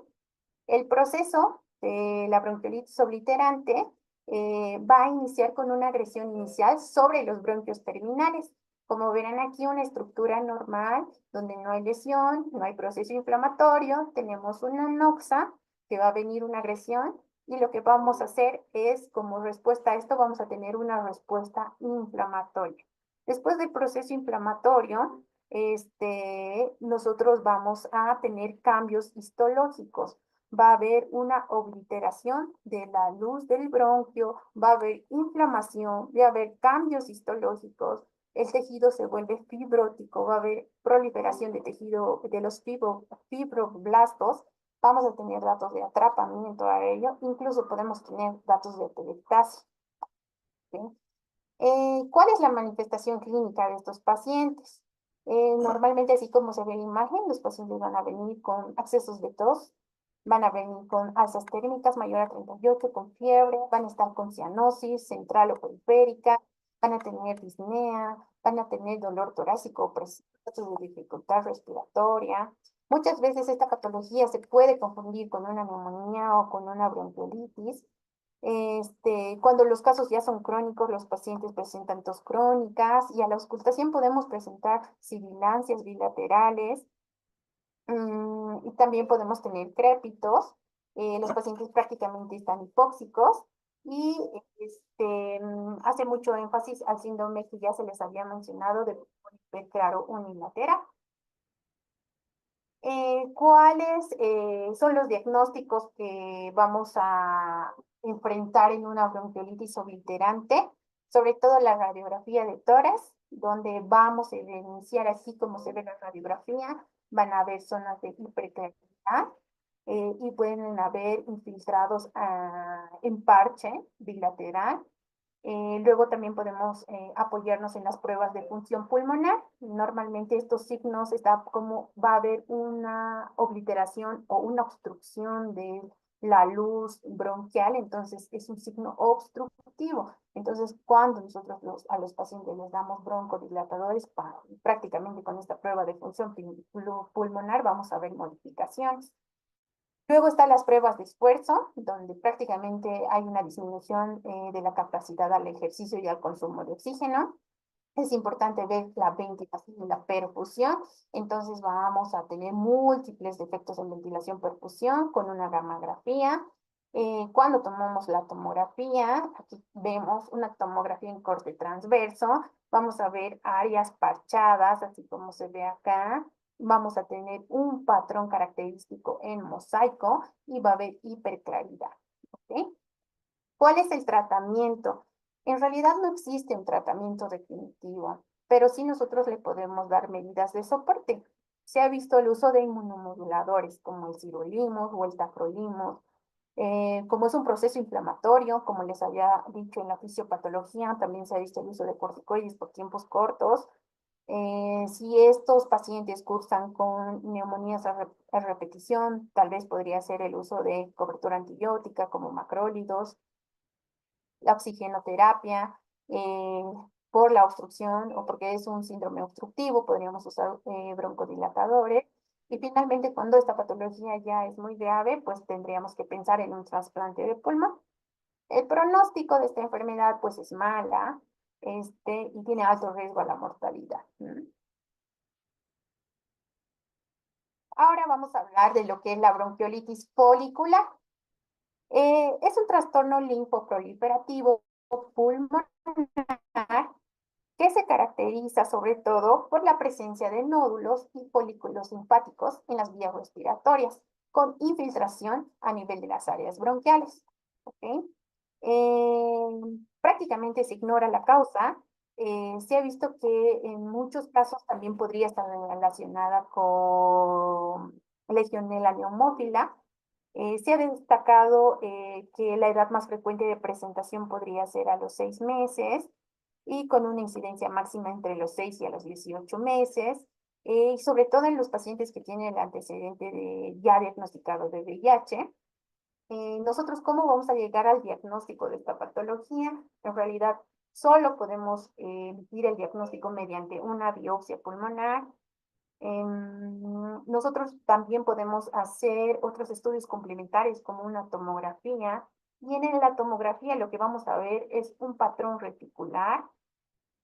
el proceso de la bronquiolitis obliterante va a iniciar con una agresión inicial sobre los bronquios terminales. Como verán aquí, una estructura normal donde no hay lesión, no hay proceso inflamatorio, tenemos una noxa que va a venir una agresión y lo que vamos a hacer es, como respuesta a esto, vamos a tener una respuesta inflamatoria. Después del proceso inflamatorio, nosotros vamos a tener cambios histológicos. Va a haber una obliteración de la luz del bronquio, va a haber inflamación, va a haber cambios histológicos, el tejido se vuelve fibrótico, va a haber proliferación de tejido de los fibroblastos, vamos a tener datos de atrapamiento a ello, incluso podemos tener datos de atelectasia. ¿Sí? ¿Cuál es la manifestación clínica de estos pacientes? Normalmente, así como se ve en la imagen, los pacientes van a venir con accesos de tos, van a venir con alzas térmicas mayor a 38, con fiebre, van a estar con cianosis central o periférica, van a tener disnea, van a tener dolor torácico opresivo, de dificultad respiratoria. Muchas veces esta patología se puede confundir con una neumonía o con una bronquiolitis. Cuando los casos ya son crónicos, los pacientes presentan tos crónicas y a la auscultación podemos presentar sibilancias bilaterales y también podemos tener crépitos. Los pacientes prácticamente están hipóxicos y hace mucho énfasis al síndrome que ya se les había mencionado de claro unilateral. ¿Cuáles son los diagnósticos que vamos a enfrentar en una bronquiolitis obliterante? Sobre todo la radiografía de tórax, donde vamos a iniciar así como se ve la radiografía, van a haber zonas de hiperclaridad y pueden haber infiltrados en parche bilateral. Luego también podemos apoyarnos en las pruebas de función pulmonar. Normalmente estos signos está como va a haber una obliteración o una obstrucción de la luz bronquial, entonces es un signo obstructivo. Entonces, cuando nosotros a los pacientes les damos broncodilatadores, prácticamente con esta prueba de función pulmonar vamos a ver modificaciones. Luego están las pruebas de esfuerzo, donde prácticamente hay una disminución de la capacidad al ejercicio y al consumo de oxígeno. Es importante ver la ventilación y la perfusión, entonces vamos a tener múltiples defectos en ventilación-perfusión con una gammagrafía. Cuando tomamos la tomografía, aquí vemos una tomografía en corte transverso, vamos a ver áreas parchadas, así como se ve acá, vamos a tener un patrón característico en mosaico y va a haber hiperclaridad. ¿Okay? ¿Cuál es el tratamiento? En realidad no existe un tratamiento definitivo, pero sí nosotros le podemos dar medidas de soporte. Se ha visto el uso de inmunomoduladores como el sirolimus o el tacrolimus. Como es un proceso inflamatorio, como les había dicho en la fisiopatología, también se ha visto el uso de corticoides por tiempos cortos. Si estos pacientes cursan con neumonías a repetición, tal vez podría ser el uso de cobertura antibiótica como macrólidos, la oxigenoterapia, por la obstrucción o porque es un síndrome obstructivo, podríamos usar broncodilatadores. Y finalmente, cuando esta patología ya es muy grave, pues tendríamos que pensar en un trasplante de pulmón. El pronóstico de esta enfermedad pues es mala, y tiene alto riesgo a la mortalidad. Ahora vamos a hablar de lo que es la bronquiolitis folicular. Es un trastorno linfoproliferativo pulmonar que se caracteriza sobre todo por la presencia de nódulos y folículos linfáticos en las vías respiratorias, con infiltración a nivel de las áreas bronquiales. ¿Ok? Prácticamente se ignora la causa. Se ha visto que en muchos casos también podría estar relacionada con Legionella neumófila. Se ha destacado que la edad más frecuente de presentación podría ser a los 6 meses y con una incidencia máxima entre los 6 y a los 18 meses, y sobre todo en los pacientes que tienen el antecedente de ya diagnosticado de VIH. Nosotros, ¿cómo vamos a llegar al diagnóstico de esta patología? En realidad, solo podemos emitir el diagnóstico mediante una biopsia pulmonar. Nosotros también podemos hacer otros estudios complementarios como una tomografía. Y en la tomografía lo que vamos a ver es un patrón reticular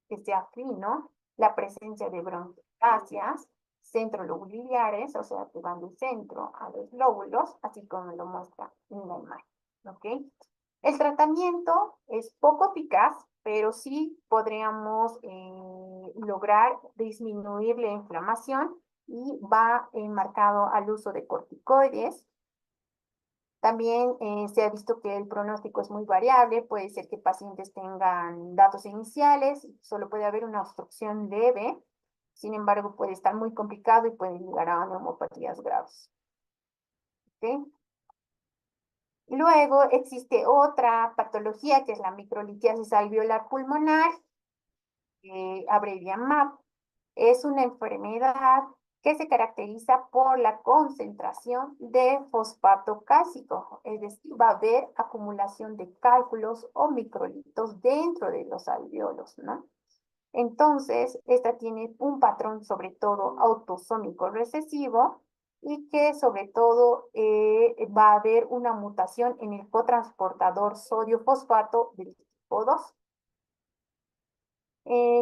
que sea fino, la presencia de bronquiectasias, centrolobulares, o sea, que van del centro a los lóbulos, así como lo muestra en la imagen. ¿Ok? El tratamiento es poco eficaz, pero sí podríamos lograr disminuir la inflamación y va enmarcado al uso de corticoides. También se ha visto que el pronóstico es muy variable, puede ser que pacientes tengan datos iniciales, solo puede haber una obstrucción leve, sin embargo puede estar muy complicado y puede llegar a neumopatías graves. ¿Okay? Luego existe otra patología que es la microlitiasis alveolar pulmonar, abrevia MAP. Es una enfermedad que se caracteriza por la concentración de fosfato cálcico, es decir, va a haber acumulación de cálculos o microlitos dentro de los alveolos, ¿no? Entonces, esta tiene un patrón sobre todo autosómico recesivo y que sobre todo va a haber una mutación en el cotransportador sodio-fosfato del tipo 2.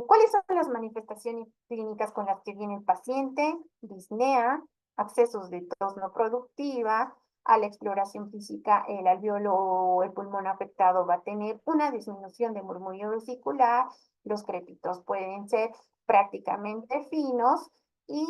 ¿Cuáles son las manifestaciones clínicas con las que viene el paciente? Disnea, accesos de tos no productiva, a la exploración física el alveolo o el pulmón afectado va a tener una disminución de murmullo vesicular, los crépitos pueden ser prácticamente finos y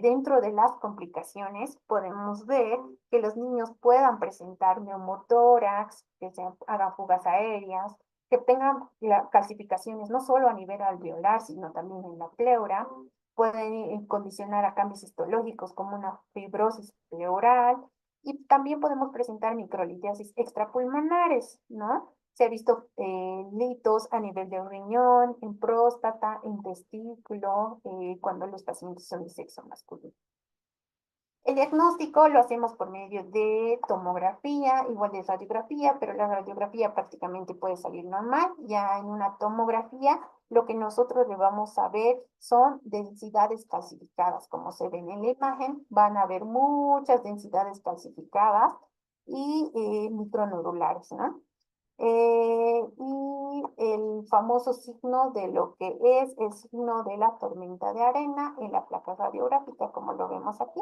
dentro de las complicaciones podemos ver que los niños puedan presentar neumotórax, que se hagan fugas aéreas, que tengan calcificaciones no solo a nivel alveolar, sino también en la pleura, pueden condicionar a cambios histológicos como una fibrosis pleural, y también podemos presentar microlitiasis extrapulmonares, ¿no? Se ha visto litos a nivel de riñón, en próstata, en testículo, cuando los pacientes son de sexo masculino. El diagnóstico lo hacemos por medio de tomografía, igual de radiografía, pero la radiografía prácticamente puede salir normal. Ya en una tomografía, lo que nosotros le vamos a ver son densidades calcificadas. Como se ven en la imagen, van a haber muchas densidades calcificadas y micronodulares, ¿no? Y el famoso signo de lo que es el signo de la tormenta de arena en la placa radiográfica, como lo vemos aquí.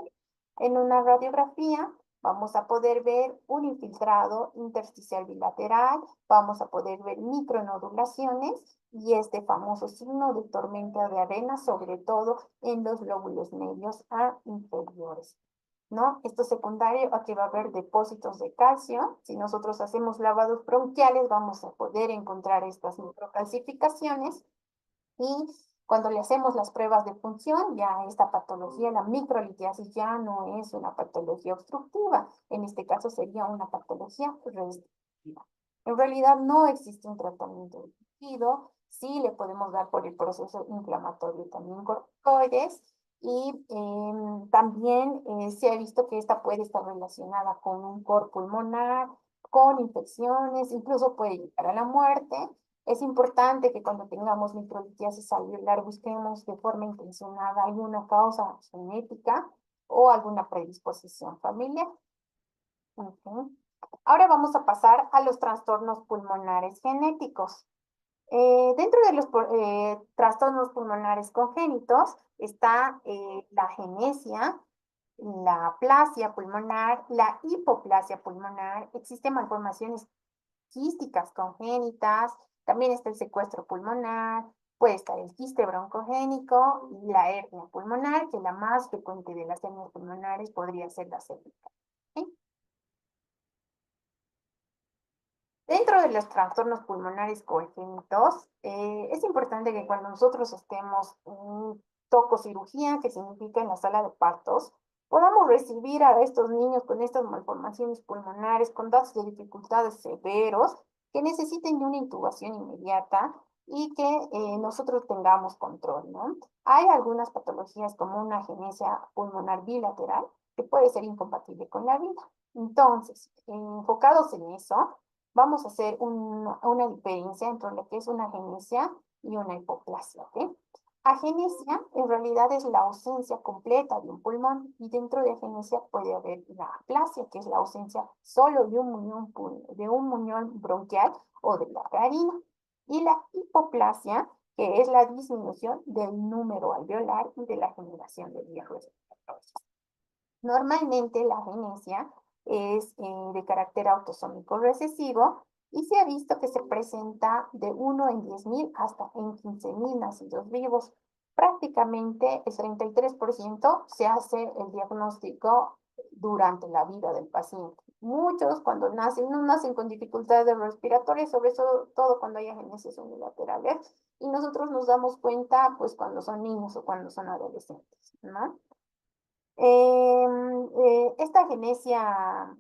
En una radiografía vamos a poder ver un infiltrado intersticial bilateral, vamos a poder ver micronodulaciones y este famoso signo de tormenta de arena, sobre todo en los lóbulos medios a inferiores, ¿no? Esto secundario a que va a haber depósitos de calcio. Si nosotros hacemos lavados bronquiales, vamos a poder encontrar estas microcalcificaciones y cuando le hacemos las pruebas de función, ya esta patología, la microlitiasis, ya no es una patología obstructiva. En este caso sería una patología restrictiva. En realidad no existe un tratamiento dirigido, sí le podemos dar por el proceso inflamatorio también corticoides y también se ha visto que esta puede estar relacionada con un cor pulmonar, con infecciones, incluso puede llegar a la muerte. Es importante que cuando tengamos microlitiasis alveolar busquemos de forma intencionada alguna causa genética o alguna predisposición familiar. Ujú. Ahora vamos a pasar a los trastornos pulmonares genéticos. Dentro de los trastornos pulmonares congénitos está la genesia, la aplasia pulmonar, la hipoplasia pulmonar, existen malformaciones quísticas congénitas, también está el secuestro pulmonar, puede estar el quiste broncogénico y la hernia pulmonar, que la más frecuente de las hernias pulmonares podría ser la séptica. ¿Sí? Dentro de los trastornos pulmonares congénitos, es importante que cuando nosotros estemos en tococirugía, que significa en la sala de partos, podamos recibir a estos niños con estas malformaciones pulmonares, con datos de dificultades severos, que necesiten de una intubación inmediata y que nosotros tengamos control, ¿no? Hay algunas patologías como una agenesia pulmonar bilateral que puede ser incompatible con la vida. Entonces, enfocados en eso, vamos a hacer una diferencia entre lo que es una agenesia y una hipoplasia, ¿ok? Agenesia en realidad es la ausencia completa de un pulmón y dentro de agenesia puede haber la aplasia, que es la ausencia solo de un muñón bronquial o de la rarina. Y la hipoplasia, que es la disminución del número alveolar y de la generación de vías respiratorias. Normalmente la agenesia es de carácter autosómico recesivo y se ha visto que se presenta de 1 en 10.000 hasta en 15.000 nacidos vivos. Prácticamente el 33% se hace el diagnóstico durante la vida del paciente. Muchos cuando nacen, no nacen con dificultades respiratorias, sobre todo cuando hay agenesias unilaterales, y nosotros nos damos cuenta pues cuando son niños o cuando son adolescentes, ¿no? Esta agenesia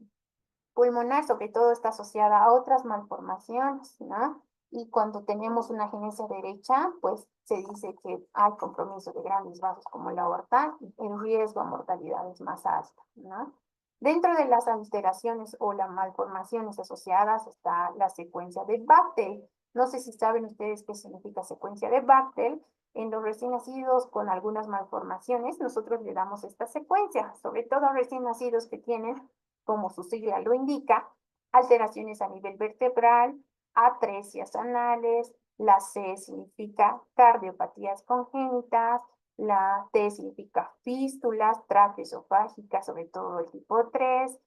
pulmonar sobre todo está asociada a otras malformaciones, ¿no? Y cuando tenemos una agenesia derecha, pues se dice que hay compromiso de grandes vasos como la aorta y el riesgo a mortalidad es más alto, ¿no? Dentro de las alteraciones o las malformaciones asociadas está la secuencia de Bactel. No sé si saben ustedes qué significa secuencia de Bactel. En los recién nacidos con algunas malformaciones, nosotros le damos esta secuencia, sobre todo a recién nacidos que tienen, como su sigla lo indica, alteraciones a nivel vertebral, atresias anales, la C significa cardiopatías congénitas, la T significa fístulas traqueosofágicas, sobre todo el tipo 3,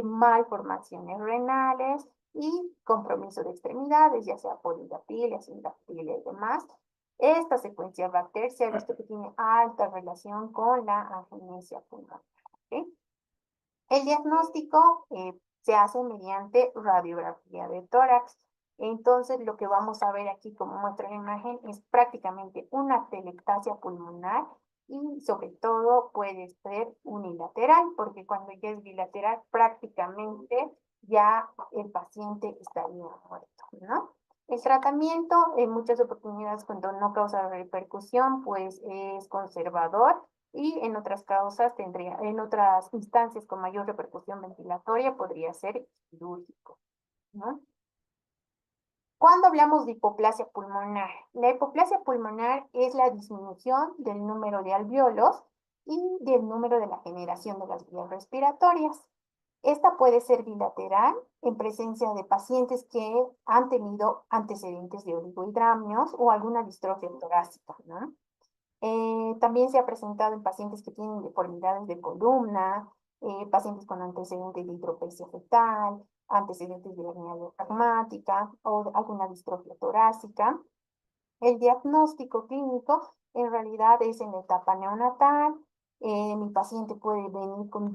malformaciones renales y compromiso de extremidades, ya sea polidapilia, sindapilia y demás. Esta secuencia Bacter se ha visto que tiene alta relación con la agenesia pulmonar. ¿Okay? El diagnóstico se hace mediante radiografía de tórax. Entonces, lo que vamos a ver aquí, como muestra la imagen, es prácticamente una telectasia pulmonar y sobre todo puede ser unilateral, porque cuando ya es bilateral, prácticamente ya el paciente estaría muerto, ¿no? El tratamiento, en muchas oportunidades, cuando no causa repercusión, pues es conservador y en otras causas tendría, en otras instancias con mayor repercusión ventilatoria podría ser quirúrgico, ¿no? Cuando hablamos de hipoplasia pulmonar, la hipoplasia pulmonar es la disminución del número de alvéolos y del número de la generación de las vías respiratorias. Esta puede ser bilateral en presencia de pacientes que han tenido antecedentes de oligohidramios o alguna distrofia torácica, ¿no? También se ha presentado en pacientes que tienen deformidades de columna, pacientes con antecedentes de hidropesia fetal, antecedentes de hernia diafragmática o alguna distrofia torácica. El diagnóstico clínico en realidad es en la etapa neonatal. Mi paciente puede venir con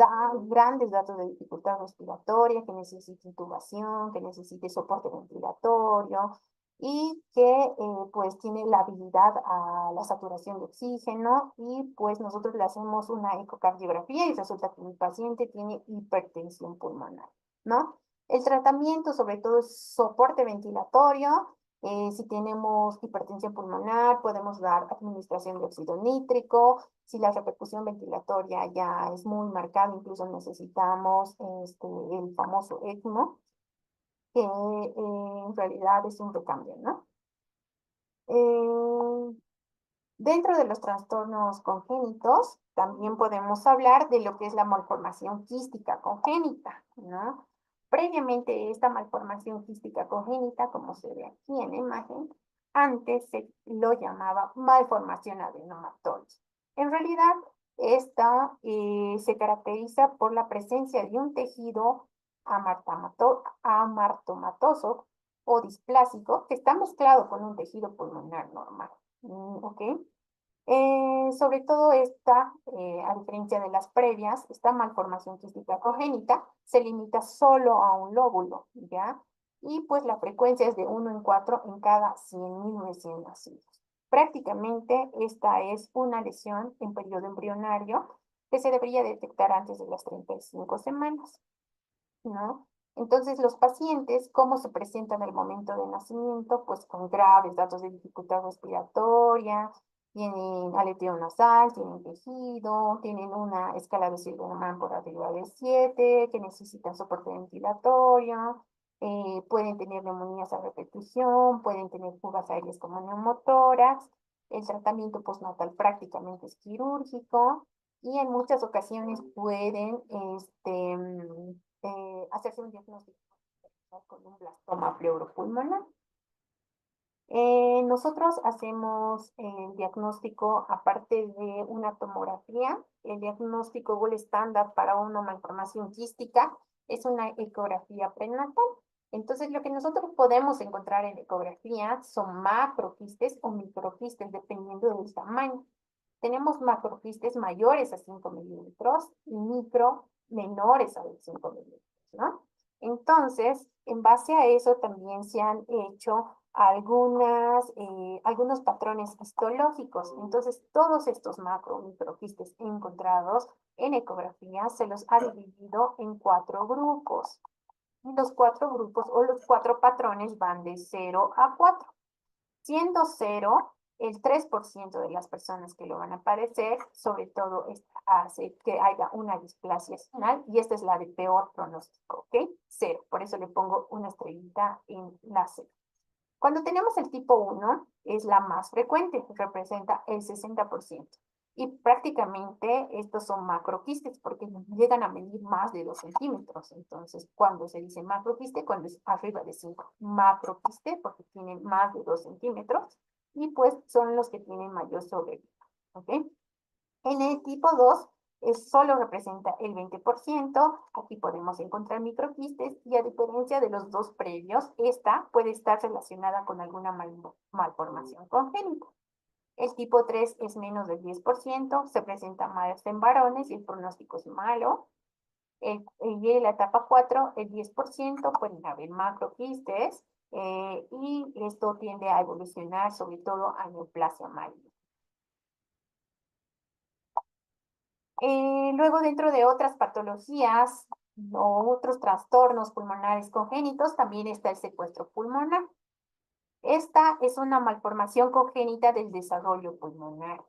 grandes datos de dificultad respiratoria, que necesite intubación, que necesite soporte ventilatorio y que pues tiene la habilidad a la saturación de oxígeno y pues nosotros le hacemos una ecocardiografía y resulta que mi paciente tiene hipertensión pulmonar, ¿no? El tratamiento sobre todo es soporte ventilatorio, Si tenemos hipertensión pulmonar, podemos dar administración de óxido nítrico. Si la repercusión ventilatoria ya es muy marcada, incluso necesitamos el famoso ECMO, que en realidad es un recambio, ¿no? Eh, Dentro de los trastornos congénitos, también podemos hablar de lo que es la malformación quística congénita, ¿no? Previamente esta malformación quística congénita, como se ve aquí en la imagen, antes se lo llamaba malformación adenomatosa. En realidad, esta se caracteriza por la presencia de un tejido amartomatoso o displásico que está mezclado con un tejido pulmonar normal. ¿Ok? Sobre todo esta, a diferencia de las previas, esta malformación quística congénita se limita solo a un lóbulo, ¿ya? Y pues la frecuencia es de 1 en 4 en cada 100.000 recién nacidos. Prácticamente esta es una lesión en periodo embrionario que se debería detectar antes de las 35 semanas, ¿no? Entonces, los pacientes, ¿cómo se presentan al momento de nacimiento? Pues con graves datos de dificultad respiratoria, tienen aleteo nasal, tienen tejido, tienen una escala de Silverman por arriba de 7, que necesitan soporte ventilatorio, pueden tener neumonías a repetición, pueden tener fugas aéreas como neumotórax. El tratamiento postnatal prácticamente es quirúrgico y en muchas ocasiones pueden hacerse un diagnóstico con un blastoma pleuropulmonar. Nosotros hacemos el diagnóstico, aparte de una tomografía, el diagnóstico gold estándar para una malformación quística es una ecografía prenatal. Entonces, lo que nosotros podemos encontrar en ecografía son macroquistes o microquistes, dependiendo del tamaño. Tenemos macroquistes mayores a 5 milímetros y micro menores a 5 milímetros, ¿no? Entonces, en base a eso también se han hecho algunos patrones histológicos. Entonces, todos estos macro microquistes encontrados en ecografía se los ha dividido en 4 grupos. Y los 4 grupos o los 4 patrones van de 0 a 4, siendo 0 el 3% de las personas que lo van a padecer, sobre todo hace que haya una displasia senal, y esta es la de peor pronóstico, ¿ok? 0, por eso le pongo una estrellita en la 0. Cuando tenemos el tipo 1, es la más frecuente, representa el 60%. Y prácticamente estos son macroquistes porque llegan a medir más de 2 centímetros. Entonces, cuando se dice macroquiste, cuando es arriba de 5. Macroquiste porque tienen más de 2 centímetros y pues son los que tienen mayor sobrevivencia. ¿Ok? En el tipo 2 solo representa el 20%, aquí podemos encontrar microquistes y a diferencia de los dos previos, esta puede estar relacionada con alguna malformación congénita. El tipo 3 es menos del 10%, se presenta más en varones y el pronóstico es malo. Y la etapa 4, el 10%, pueden haber macroquistes y esto tiende a evolucionar sobre todo a neoplasia maligna. Luego, dentro de otras patologías o otros trastornos pulmonares congénitos, también está el secuestro pulmonar. Esta es una malformación congénita del desarrollo pulmonar.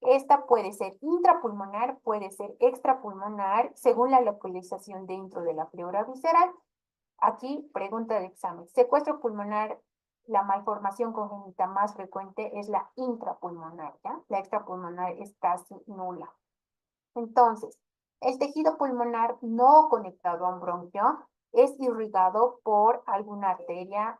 Esta puede ser intrapulmonar, puede ser extrapulmonar, según la localización dentro de la pleura visceral. Aquí, pregunta de examen. Secuestro pulmonar, la malformación congénita más frecuente es la intrapulmonar, ¿ya? La extrapulmonar es casi nula. Entonces, el tejido pulmonar no conectado a un bronquio es irrigado por alguna arteria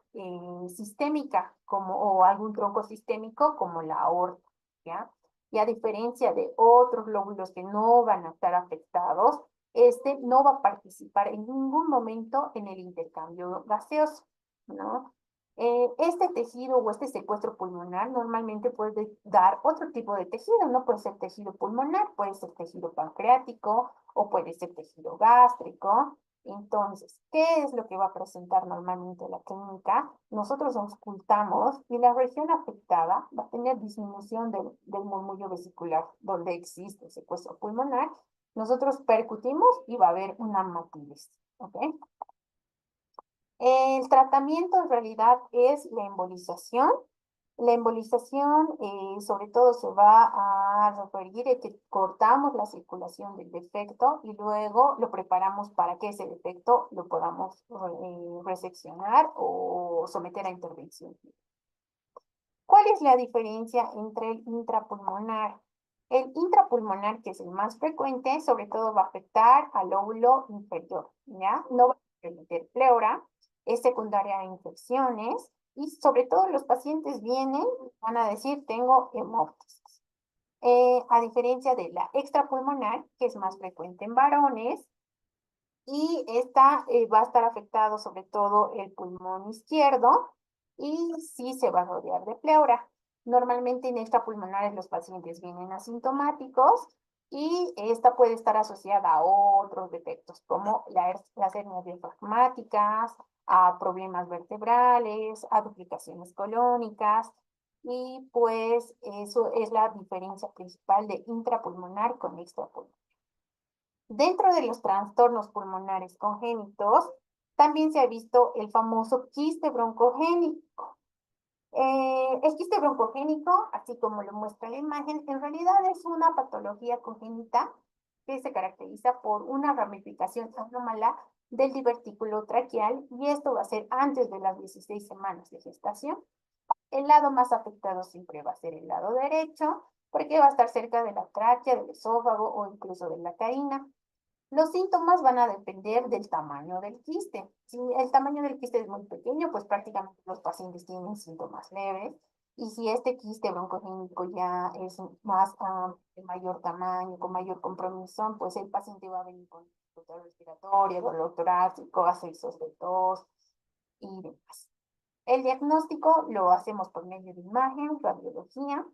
sistémica o algún tronco sistémico como la aorta, ¿ya? Y a diferencia de otros lóbulos que no van a estar afectados, este no va a participar en ningún momento en el intercambio gaseoso, ¿no? Este tejido o este secuestro pulmonar normalmente puede dar otro tipo de tejido, no puede ser tejido pulmonar, puede ser tejido pancreático o puede ser tejido gástrico. Entonces, ¿qué es lo que va a presentar normalmente la clínica? Nosotros auscultamos y la región afectada va a tener disminución del murmullo vesicular donde existe secuestro pulmonar. Nosotros percutimos y va a haber una hematitis, ¿ok? El tratamiento en realidad es la embolización. La embolización sobre todo se va a referir a que cortamos la circulación del defecto y luego lo preparamos para que ese defecto lo podamos reseccionar o someter a intervención. ¿Cuál es la diferencia entre el intrapulmonar? El intrapulmonar, que es el más frecuente, sobre todo va a afectar al lóbulo inferior, ¿ya? No va a permitir pleura, es secundaria a infecciones y sobre todo los pacientes vienen y van a decir, tengo hemóptisis. A diferencia de la extrapulmonar, que es más frecuente en varones, y esta va a estar afectado sobre todo el pulmón izquierdo y sí se va a rodear de pleura. Normalmente en extrapulmonares los pacientes vienen asintomáticos y esta puede estar asociada a otros defectos como las hernias diafragmáticas, a problemas vertebrales, a duplicaciones colónicas y pues eso es la diferencia principal de intrapulmonar con extrapulmonar. Dentro de los trastornos pulmonares congénitos, también se ha visto el famoso quiste broncogénico. El quiste broncogénico, así como lo muestra la imagen, en realidad es una patología congénita que se caracteriza por una ramificación anómala del divertículo traqueal y esto va a ser antes de las 16 semanas de gestación. El lado más afectado siempre va a ser el lado derecho, porque va a estar cerca de la tráquea, del esófago o incluso de la carina. Los síntomas van a depender del tamaño del quiste. Si el tamaño del quiste es muy pequeño, pues prácticamente los pacientes tienen síntomas leves. Y si este quiste broncogénico ya es más de mayor tamaño, con mayor compromiso, pues el paciente va a venir con dificultad respiratoria, dolor torácico, accesos de tos y demás. El diagnóstico lo hacemos por medio de imagen, radiología,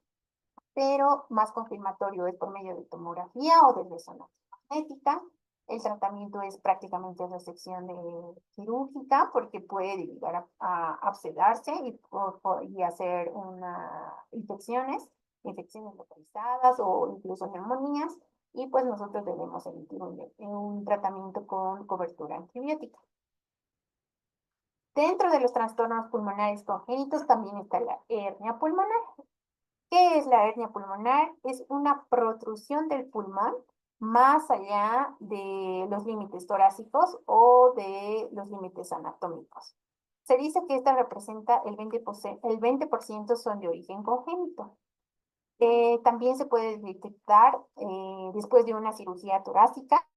pero más confirmatorio es por medio de tomografía o de resonancia magnética. El tratamiento es prácticamente resección quirúrgica porque puede llegar a abscedarse y hacer infecciones localizadas o incluso neumonías. Y pues nosotros debemos emitir un tratamiento con cobertura antibiótica. Dentro de los trastornos pulmonares congénitos también está la hernia pulmonar. ¿Qué es la hernia pulmonar? Es una protrusión del pulmón más allá de los límites torácicos o de los límites anatómicos. Se dice que esta representa el 20% son de origen congénito. También se puede detectar después de una cirugía torácica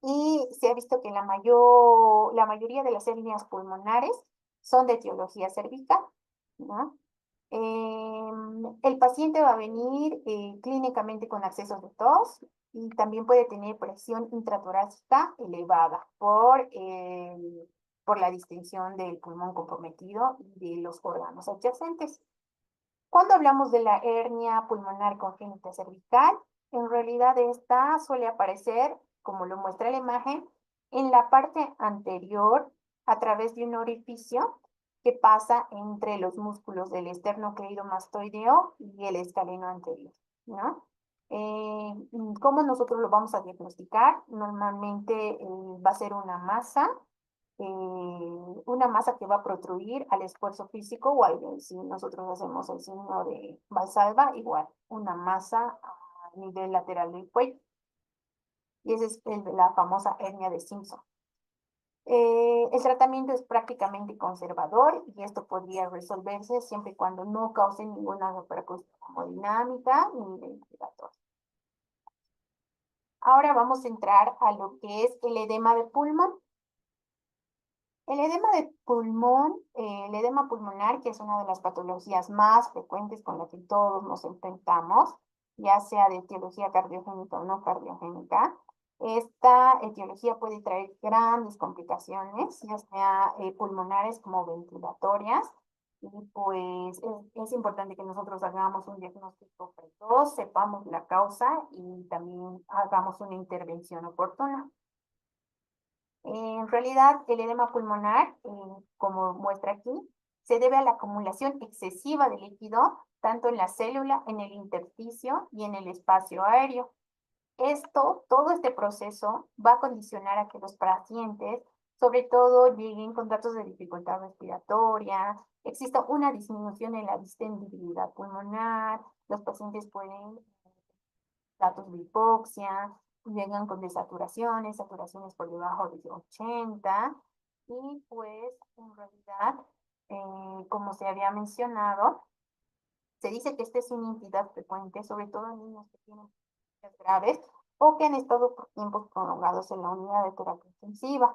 y se ha visto que la mayoría de las hernias pulmonares son de etiología cervical, ¿no? El paciente va a venir clínicamente con accesos de tos y también puede tener presión intratorácica elevada por la distensión del pulmón comprometido y de los órganos adyacentes. Cuando hablamos de la hernia pulmonar congénita cervical, en realidad esta suele aparecer, como lo muestra la imagen, en la parte anterior a través de un orificio que pasa entre los músculos del esternocleidomastoideo y el escaleno anterior, ¿no? ¿Cómo nosotros lo vamos a diagnosticar? Normalmente va a ser una masa que va a protruir al esfuerzo físico o si nosotros hacemos el signo de Valsalva, igual, una masa a nivel lateral del cuello. Y esa es la famosa hernia de Simpson. El tratamiento es prácticamente conservador y esto podría resolverse siempre y cuando no cause ninguna repercusión hemodinámica ni ventilatoria. Ahora vamos a entrar a lo que es el edema de pulmón. El edema de pulmón, el edema pulmonar, que es una de las patologías más frecuentes con las que todos nos enfrentamos, ya sea de etiología cardiogénica o no cardiogénica, esta etiología puede traer grandes complicaciones, ya sea pulmonares como ventilatorias, y pues es importante que nosotros hagamos un diagnóstico precoz, sepamos la causa y también hagamos una intervención oportuna. En realidad, el edema pulmonar, como muestra aquí, se debe a la acumulación excesiva de líquido, tanto en la célula, en el intersticio y en el espacio aéreo. Todo este proceso va a condicionar a que los pacientes sobre todo lleguen con datos de dificultad respiratoria, exista una disminución en la distendibilidad pulmonar, los pacientes pueden datos de hipoxia, llegan con desaturaciones, saturaciones por debajo de 80, y pues en realidad, como se había mencionado, se dice que esta es una entidad frecuente, sobre todo en niños que tienen enfermedades graves o que han estado por tiempos prolongados en la unidad de terapia intensiva.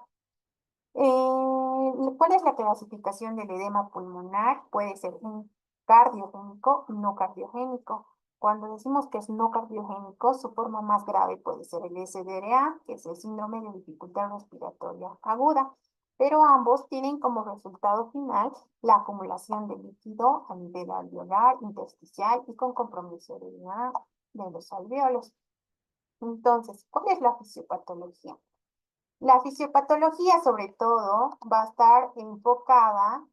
¿Cuál es la clasificación del edema pulmonar? Puede ser un cardiogénico y no cardiogénico. Cuando decimos que es no cardiogénico, su forma más grave puede ser el SDRA, que es el síndrome de dificultad respiratoria aguda, pero ambos tienen como resultado final la acumulación de líquido a nivel alveolar, intersticial y con compromiso de los alveolos. Entonces, ¿cuál es la fisiopatología? La fisiopatología, sobre todo, va a estar enfocada,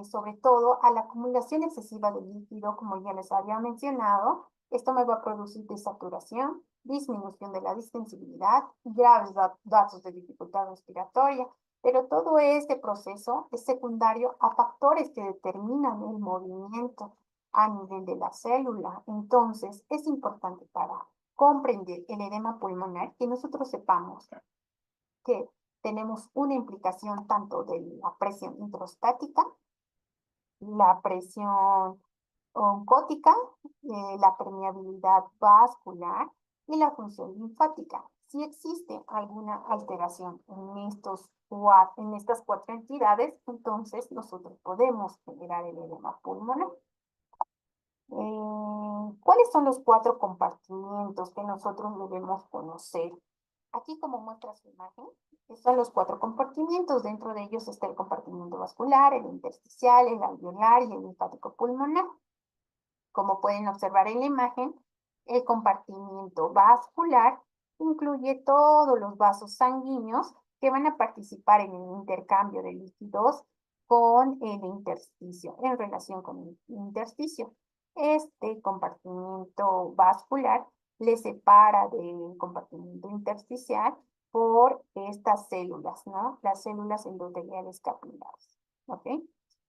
sobre todo, a la acumulación excesiva de líquido, como ya les había mencionado. Esto me va a producir desaturación, disminución de la distensibilidad, graves datos de dificultad respiratoria, pero todo este proceso es secundario a factores que determinan el movimiento a nivel de la célula. Entonces, es importante para comprender el edema pulmonar que nosotros sepamos que tenemos una implicación tanto de la presión introstática, la presión oncótica, la permeabilidad vascular y la función linfática. Si existe alguna alteración en estas cuatro entidades, entonces nosotros podemos generar el edema pulmonar. ¿Cuáles son los cuatro compartimientos que nosotros debemos conocer? Aquí, como muestra su imagen, son los cuatro compartimientos. Dentro de ellos está el compartimiento vascular, el intersticial, el alveolar y el linfático pulmonar. Como pueden observar en la imagen, el compartimiento vascular incluye todos los vasos sanguíneos que van a participar en el intercambio de líquidos con el intersticio, en relación con el intersticio. Este compartimiento vascular le separa del compartimento intersticial por estas células, ¿no? Las células endoteliales capilares, ¿ok?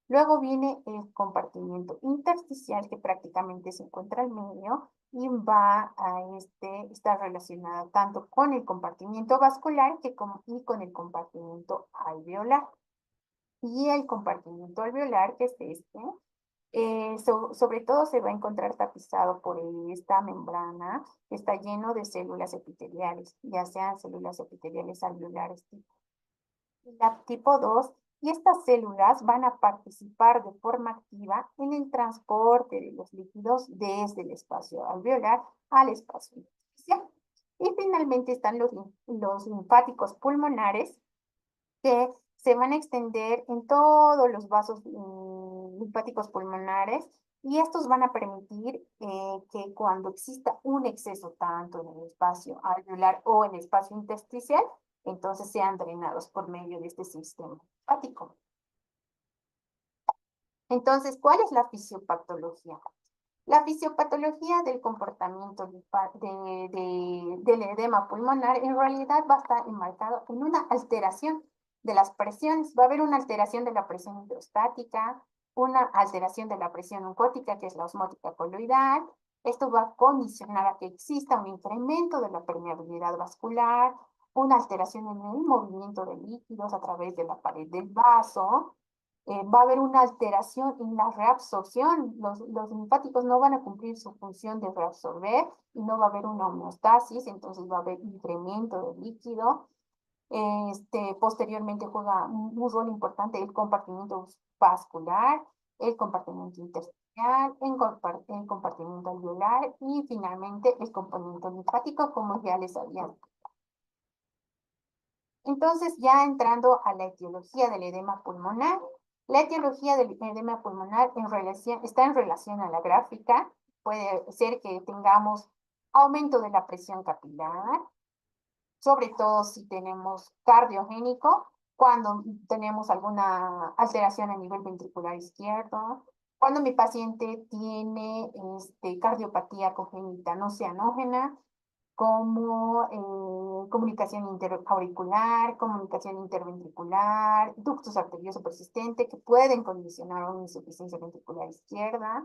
Luego viene el compartimento intersticial, que prácticamente se encuentra al medio y está relacionado tanto con el compartimiento vascular y con el compartimento alveolar. Y el compartimiento alveolar, que es sobre todo se va a encontrar tapizado por esta membrana que está lleno de células epiteliales, ya sean células epiteliales alveolares tipo 2, y estas células van a participar de forma activa en el transporte de los líquidos desde el espacio alveolar al espacio intersticial. Y finalmente están los linfáticos pulmonares, que se van a extender en todos los vasos linfáticos pulmonares, y estos van a permitir que cuando exista un exceso tanto en el espacio alveolar o en el espacio intersticial, entonces sean drenados por medio de este sistema linfático. Entonces, ¿cuál es la fisiopatología? La fisiopatología del comportamiento del edema pulmonar en realidad va a estar enmarcado en una alteración de las presiones. Va a haber una alteración de la presión hidrostática, una alteración de la presión oncótica, que es la osmótica coloidal. Esto va a condicionar a que exista un incremento de la permeabilidad vascular, una alteración en el movimiento de líquidos a través de la pared del vaso. Va a haber una alteración en la reabsorción. Los linfáticos no van a cumplir su función de reabsorber y no va a haber una homeostasis, entonces va a haber incremento de líquido. Posteriormente juega un rol importante el compartimiento vascular, el compartimiento intersticial, el compartimiento alveolar y finalmente el componente linfático, como ya les había. Entonces, ya entrando a la etiología del edema pulmonar, la etiología del edema pulmonar está en relación a la gráfica. Puede ser que tengamos aumento de la presión capilar, sobre todo si tenemos cardiogénico, cuando tenemos alguna alteración a nivel ventricular izquierdo, cuando mi paciente tiene cardiopatía congénita no cianógena, como comunicación interauricular, comunicación interventricular, ductus arterioso persistente que pueden condicionar una insuficiencia ventricular izquierda.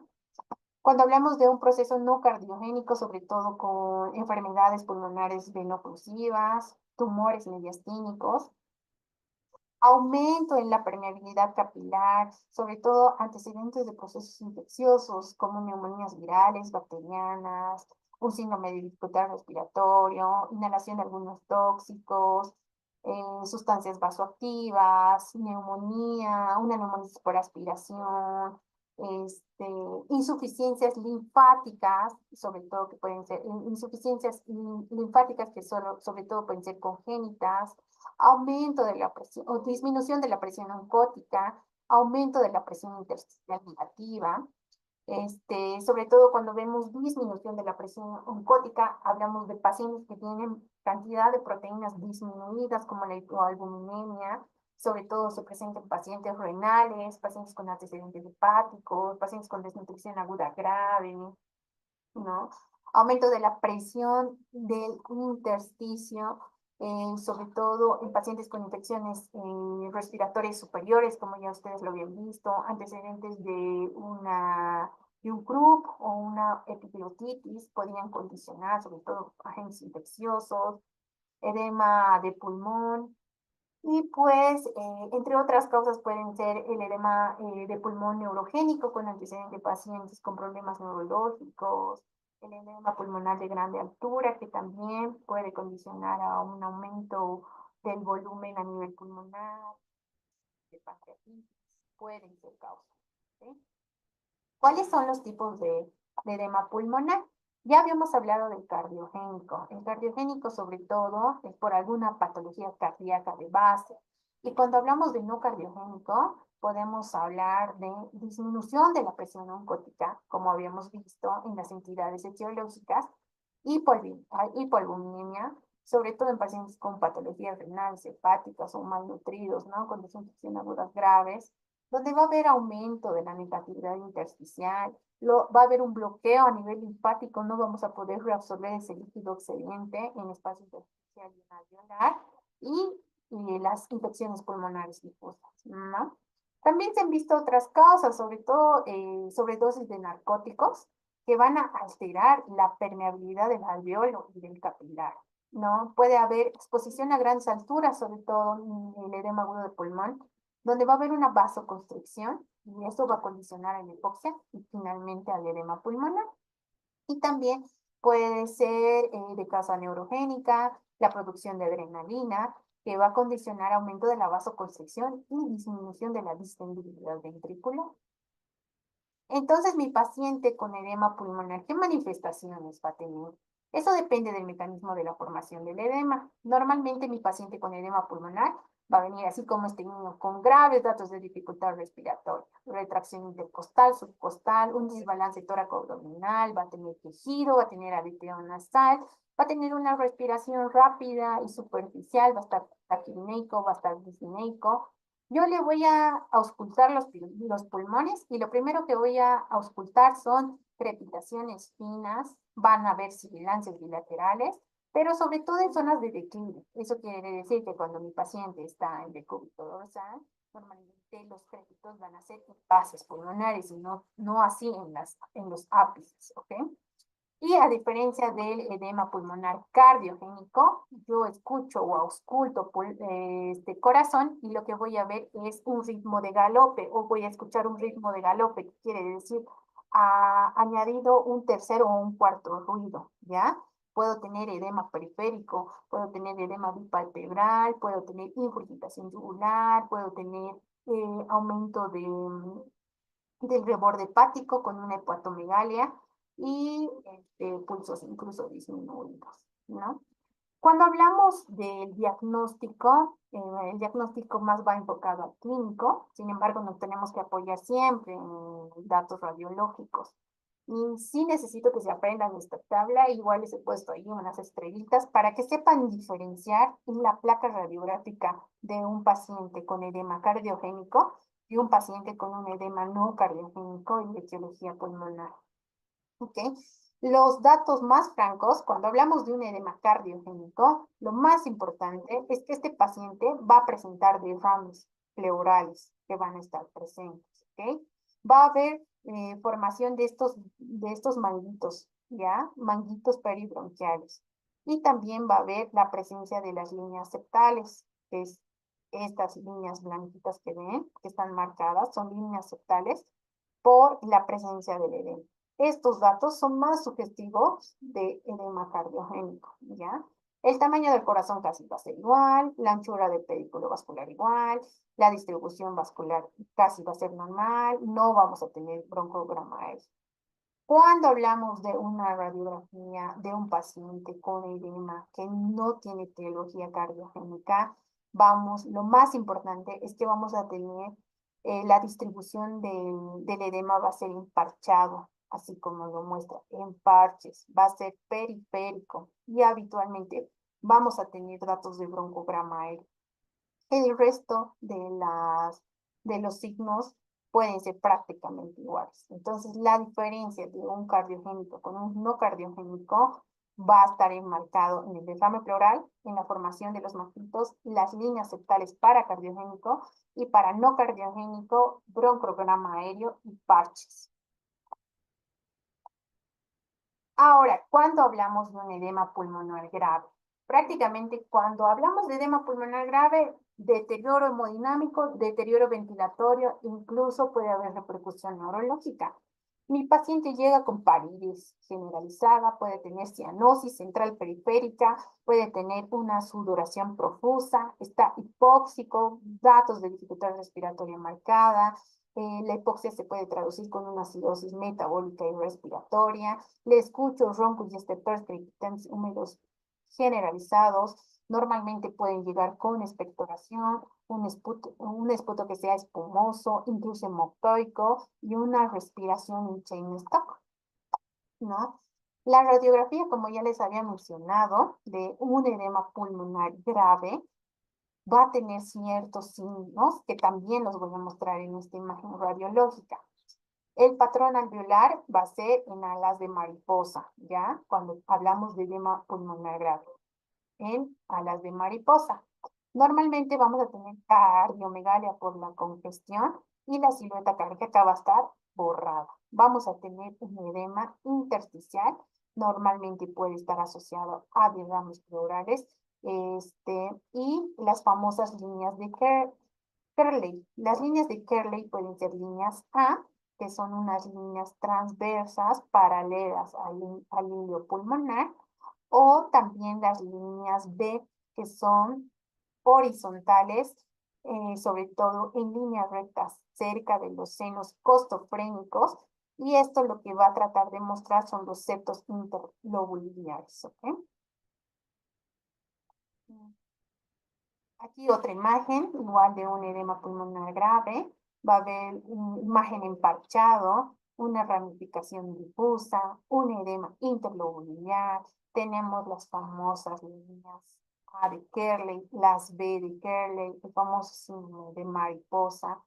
Cuando hablamos de un proceso no cardiogénico, sobre todo con enfermedades pulmonares veno-oclusivas, tumores mediastínicos, aumento en la permeabilidad capilar, sobre todo antecedentes de procesos infecciosos como neumonías virales, bacterianas, un síndrome de dificultad respiratorio, inhalación de algunos tóxicos, sustancias vasoactivas, neumonía, una neumonía por aspiración, este, insuficiencias linfáticas, sobre todo que pueden ser insuficiencias linfáticas que sobre todo pueden ser congénitas, aumento de la presión o disminución de la presión oncótica, aumento de la presión intersticial negativa. Sobre todo cuando vemos disminución de la presión oncótica, hablamos de pacientes que tienen cantidad de proteínas disminuidas, como la hipoalbuminemia, sobre todo se presenta en pacientes renales, pacientes con antecedentes hepáticos, pacientes con desnutrición aguda grave, ¿no? Aumento de la presión del intersticio, sobre todo en pacientes con infecciones respiratorias superiores, como ya ustedes lo habían visto, antecedentes de un croup o una epiglotitis podrían condicionar, sobre todo agentes infecciosos, edema de pulmón, y pues, entre otras causas pueden ser el edema de pulmón neurogénico con antecedentes de pacientes con problemas neurológicos, el edema pulmonar de grande altura, que también puede condicionar a un aumento del volumen a nivel pulmonar, de pancreatitis, pueden ser causas. ¿Sí? ¿Cuáles son los tipos de edema pulmonar? Ya habíamos hablado del cardiogénico. El cardiogénico, sobre todo, es por alguna patología cardíaca de base. Y cuando hablamos de no cardiogénico, podemos hablar de disminución de la presión oncótica, como habíamos visto en las entidades etiológicas, hipoalbuminemia, sobre todo en pacientes con patologías renales, hepáticas o malnutridos, ¿no? Con desinfección agudas graves, donde va a haber aumento de la negatividad intersticial, va a haber un bloqueo a nivel linfático, no vamos a poder reabsorber ese líquido excedente en espacio intersticial y alveolar, y las infecciones pulmonares difusas, ¿no? También se han visto otras causas, sobre todo sobredosis de narcóticos, que van a alterar la permeabilidad del alveolo y del capilar, ¿no? Puede haber exposición a grandes alturas, sobre todo en el edema agudo de pulmón, donde va a haber una vasoconstricción y eso va a condicionar a la hipoxia y finalmente al edema pulmonar. Y también puede ser de causa neurogénica, la producción de adrenalina, que va a condicionar aumento de la vasoconstricción y disminución de la distendibilidad ventricular. Entonces, mi paciente con edema pulmonar, ¿qué manifestaciones va a tener? Eso depende del mecanismo de la formación del edema. Normalmente mi paciente con edema pulmonar va a venir así como este niño con graves datos de dificultad respiratoria, retracción intercostal, subcostal, un desbalance tóraco-abdominal, va a tener quejido, va a tener aleteo nasal, va a tener una respiración rápida y superficial, va a estar taquipneico, va a estar disneico. Yo le voy a auscultar los pulmones y lo primero que voy a auscultar son crepitaciones finas, van a haber sibilancias bilaterales, pero sobre todo en zonas de declive. Eso quiere decir que cuando mi paciente está en decúbito dorsal, normalmente los crépitos van a ser en bases pulmonares y no así en los ápices, ¿ok? Y a diferencia del edema pulmonar cardiogénico, yo escucho o ausculto este corazón y lo que voy a ver es un ritmo de galope o voy a escuchar un ritmo de galope, que quiere decir añadido un tercero o un cuarto ruido, ¿ya? Puedo tener edema periférico, puedo tener edema bipalpebral, puedo tener ingurgitación yugular, puedo tener aumento del reborde hepático con una hepatomegalia y pulsos incluso disminuidos, ¿no? Cuando hablamos del diagnóstico, el diagnóstico más va enfocado al clínico, sin embargo nos tenemos que apoyar siempre en datos radiológicos. Y sí necesito que se aprendan esta tabla, igual les he puesto ahí unas estrellitas para que sepan diferenciar la placa radiográfica de un paciente con edema cardiogénico y un paciente con un edema no cardiogénico y etiología pulmonar. ¿Ok? Los datos más francos, cuando hablamos de un edema cardiogénico, lo más importante es que este paciente va a presentar derrames pleurales que van a estar presentes, ¿ok? Va a haber formación de estos manguitos, ¿ya? Manguitos peribronquiales. Y también va a haber la presencia de las líneas septales, que es estas líneas blanquitas que ven, que están marcadas, son líneas septales por la presencia del edema. Estos datos son más sugestivos de edema cardiogénico, ¿ya? El tamaño del corazón casi va a ser igual, la anchura del pedículo vascular igual, la distribución vascular casi va a ser normal, no vamos a tener broncograma aéreo. Cuando hablamos de una radiografía de un paciente con edema que no tiene etiología cardiogénica, lo más importante es que vamos a tener la distribución del edema va a ser emparchado, así como lo muestra, en parches, va a ser periférico y habitualmente vamos a tener datos de broncograma aéreo. El resto de los signos pueden ser prácticamente iguales. Entonces, la diferencia de un cardiogénico con un no cardiogénico va a estar enmarcado en el derrame pleural, en la formación de los manguitos, las líneas septales para cardiogénico y para no cardiogénico, broncograma aéreo y parches. Ahora, cuando hablamos de un edema pulmonar grave, prácticamente cuando hablamos de edema pulmonar grave, deterioro hemodinámico, deterioro ventilatorio, incluso puede haber repercusión neurológica. Mi paciente llega con paridez generalizada, puede tener cianosis central periférica, puede tener una sudoración profusa, está hipóxico, datos de dificultad respiratoria marcada, la hipoxia se puede traducir con una acidosis metabólica y respiratoria, le escucho roncos y estertores crepitantes húmedos generalizados, normalmente pueden llegar con expectoración, un esputo que sea espumoso, incluso hemoctoico y una respiración en chain stop, ¿no? La radiografía, como ya les había mencionado, de un edema pulmonar grave, va a tener ciertos signos que también los voy a mostrar en esta imagen radiológica. El patrón alveolar va a ser en alas de mariposa, ¿ya? Cuando hablamos de edema pulmonar grave, en alas de mariposa. Normalmente vamos a tener cardiomegalia por la congestión y la silueta cardíaca va a estar borrada. Vamos a tener un edema intersticial, normalmente puede estar asociado a derrames pleurales, y las famosas líneas de Kerley. Las líneas de Kerley pueden ser líneas A, que son unas líneas transversas paralelas al hilo pulmonar, o también las líneas B, que son horizontales, sobre todo en líneas rectas cerca de los senos costofrénicos, y esto lo que va a tratar de mostrar son los septos interlobularios, ¿ok? Aquí otra imagen, igual de un edema pulmonar grave. Va a haber una imagen emparchado, una ramificación difusa, un edema interlobular. Tenemos las famosas líneas A de Kerley, las B de Kerley, el famoso síndrome de mariposa